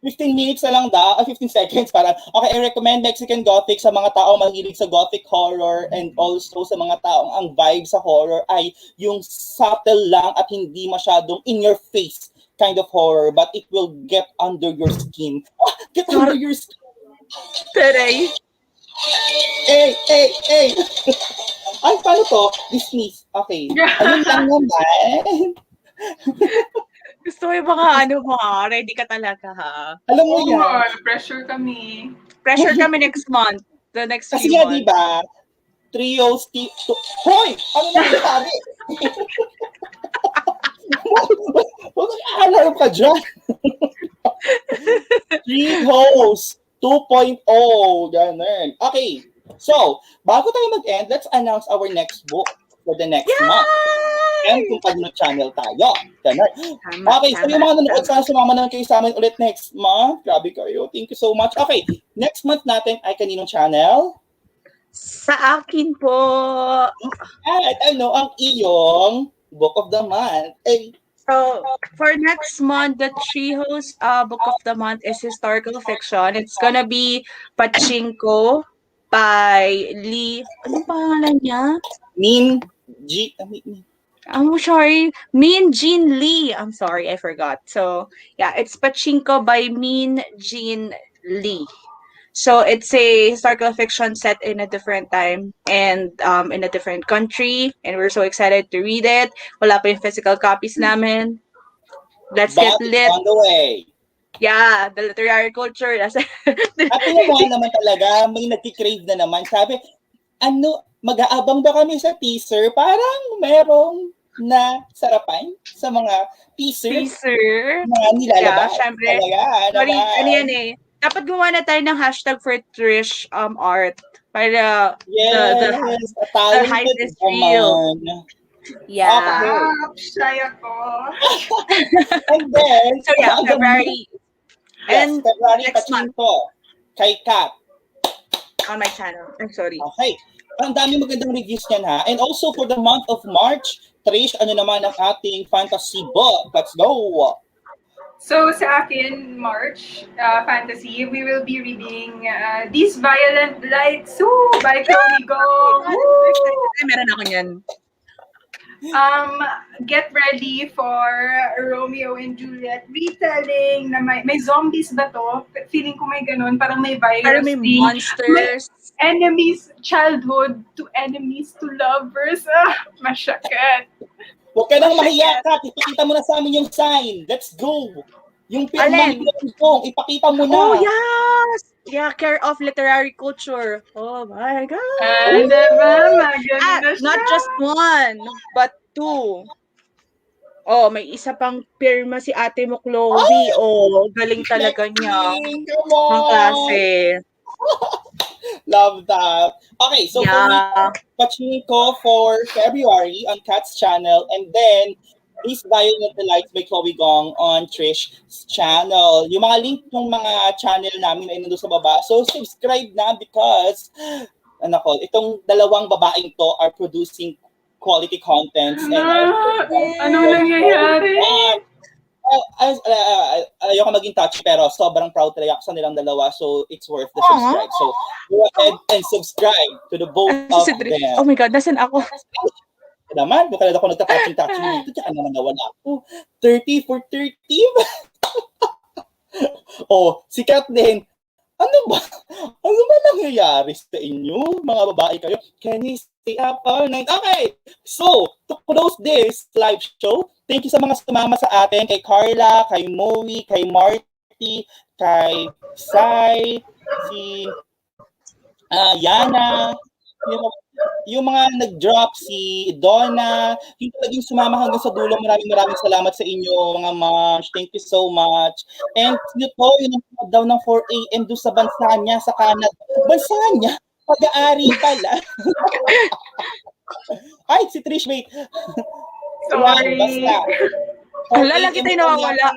15 minutes na lang 15 seconds para. Okay, I recommend Mexican Gothic sa mga taong mahilig sa Gothic horror and also sa mga taong ang vibe sa horror ay yung subtle lang at hindi masyadong in your face kind of horror, but it will get under your skin. Get under your skin. Today. Hey! Ay, paano to? Dismiss. Okay. Ayun lang naman. Gusto ko yung mga ready ka talaga ha. Alam mo yan. Pressure kami. Pressure kami next month. The next Kasi few nga, months. diba, Trios, Hoy! Ano nangyari? Huwag alarm ka dyan. Trihoes 2.0. Ganun. Okay. So, bago tayo mag-end, let's announce our next book for the next month. And kung pag channel tayo. Ganun. Okay, so yung mga nanonood, sana sumama na kayo sa amin ulit next month. Grabe kayo. Thank you so much. Okay, next month natin ay kaninong channel? Sa akin po. At ano ang iyong book of the month? Ay, So, for next month, the TRIHOSTS book of the month is historical fiction. It's gonna be Pachinko by Lee. Anong pangalan niya? I'm sorry. Min Jin Lee. I'm sorry, I forgot. So, yeah, it's Pachinko by Min Jin Lee. So, it's a historical fiction set in a different time and in a different country. And we're so excited to read it. Wala pa yung physical copies namin. Let's get lit. On the way. Yeah, the literary culture. At pinakuha naman talaga, may nag-crave na naman. Sabi, mag-aabang ba kami sa teaser? Parang merong na sarapan sa mga teasers Teaser. na nilalabas. Syempre. Talaga Sorry, naman. ano yan eh. Dapat gumawa na tayo ng hashtag for Trish art. Para the A talented hype is real. woman. Yeah. Okay. Shy ako. And then, So yeah, on the February. Yes, And February next month Pachinko. Kay Kat. on my channel. I'm sorry. Okay. Ang dami magandang reviews niyan ha. And also for the month of March, Trish, ano naman ang ating fantasy book? Let's go! So sa akin, March fantasy, we will be reading These Violent Lights by Chloe Gong. Ay, meron ako niyan. Get ready for Romeo and Juliet retelling na may zombies ba to? Feeling ko may ganun, parang may virus. Parang may thing. monsters. May enemies, childhood to enemies to lovers. Masyakit. Huwag ka nang mahiya, Kat. Ipakita mo na sa amin yung sign. Let's go! Yung pirma ni Kong, ipakita mo na. Oh, yes! Yeah, care of literary culture. Oh my God. Diba? Maganda siya. Not just one, but two. Oh, may isa pang pirma si ate mo, Chloe. Oh, galing talaga niya. Come on! Ang klase. Love that. Okay, so for me, Pachinko for February on Kat's channel, and then These Violent Lights by Chloe Gong on Trish's channel. Yung mga link ng mga channel namin ay nandun sa baba. So subscribe na because itong dalawang babaeng to are producing quality contents. Anong nangyayari? Ayoko maging touchy pero sobrang proud talaga ako sa nilang dalawa, so it's worth the subscribe. So go ahead and subscribe to the both of them. Oh my God, nasan ako? Naman, baka na ako nagta-touching dito, tsaka naman nawala ako. 30 for 30. Oh, si Kat din. Ano ba nangyayari sa inyo? Mga babae kayo? Can we stay up all night? Okay, so to close this live show, thank you sa mga sumama sa atin, kay Carla, kay Moe, kay Marty, kay Sai, si Yana, yung mga nag-drop, si Donna, yung talagang sumama hanggang sa dulo. Maraming salamat sa inyo, mga moms. Thank you so much. And yung daw ng 4 a.m. doon sa bansa niya, sa Canada. Bansa niya? Pag-aari pala. Ay, si Trish, wait. Sorry. Basta. Lagi tayo nawawala.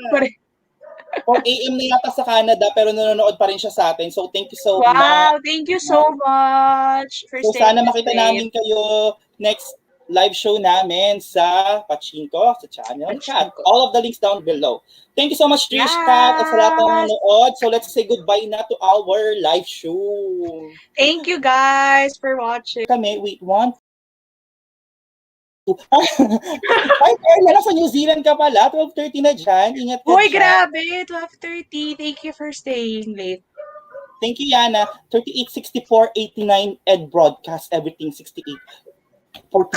4 a.m. na yata sa Canada, pero nanonood pa rin siya sa atin. So, thank you so much. Wow, thank you so much. So, sana makita namin kayo next live show namin sa Pachinko, sa channel. Chat. All of the links down below. Thank you so much, Trish, Kat, at sa lahat ng nanonood. So, let's say goodbye na to our live show. Thank you guys for watching. Wait, Ay, Carla, nasa New Zealand ka pala. 12:30 na dyan. Ingat ka Hoy, dyan. grabe. 12:30. Thank you for staying late. Thank you, Yana. 38, 64, 89, Ed Broadcast, everything 68.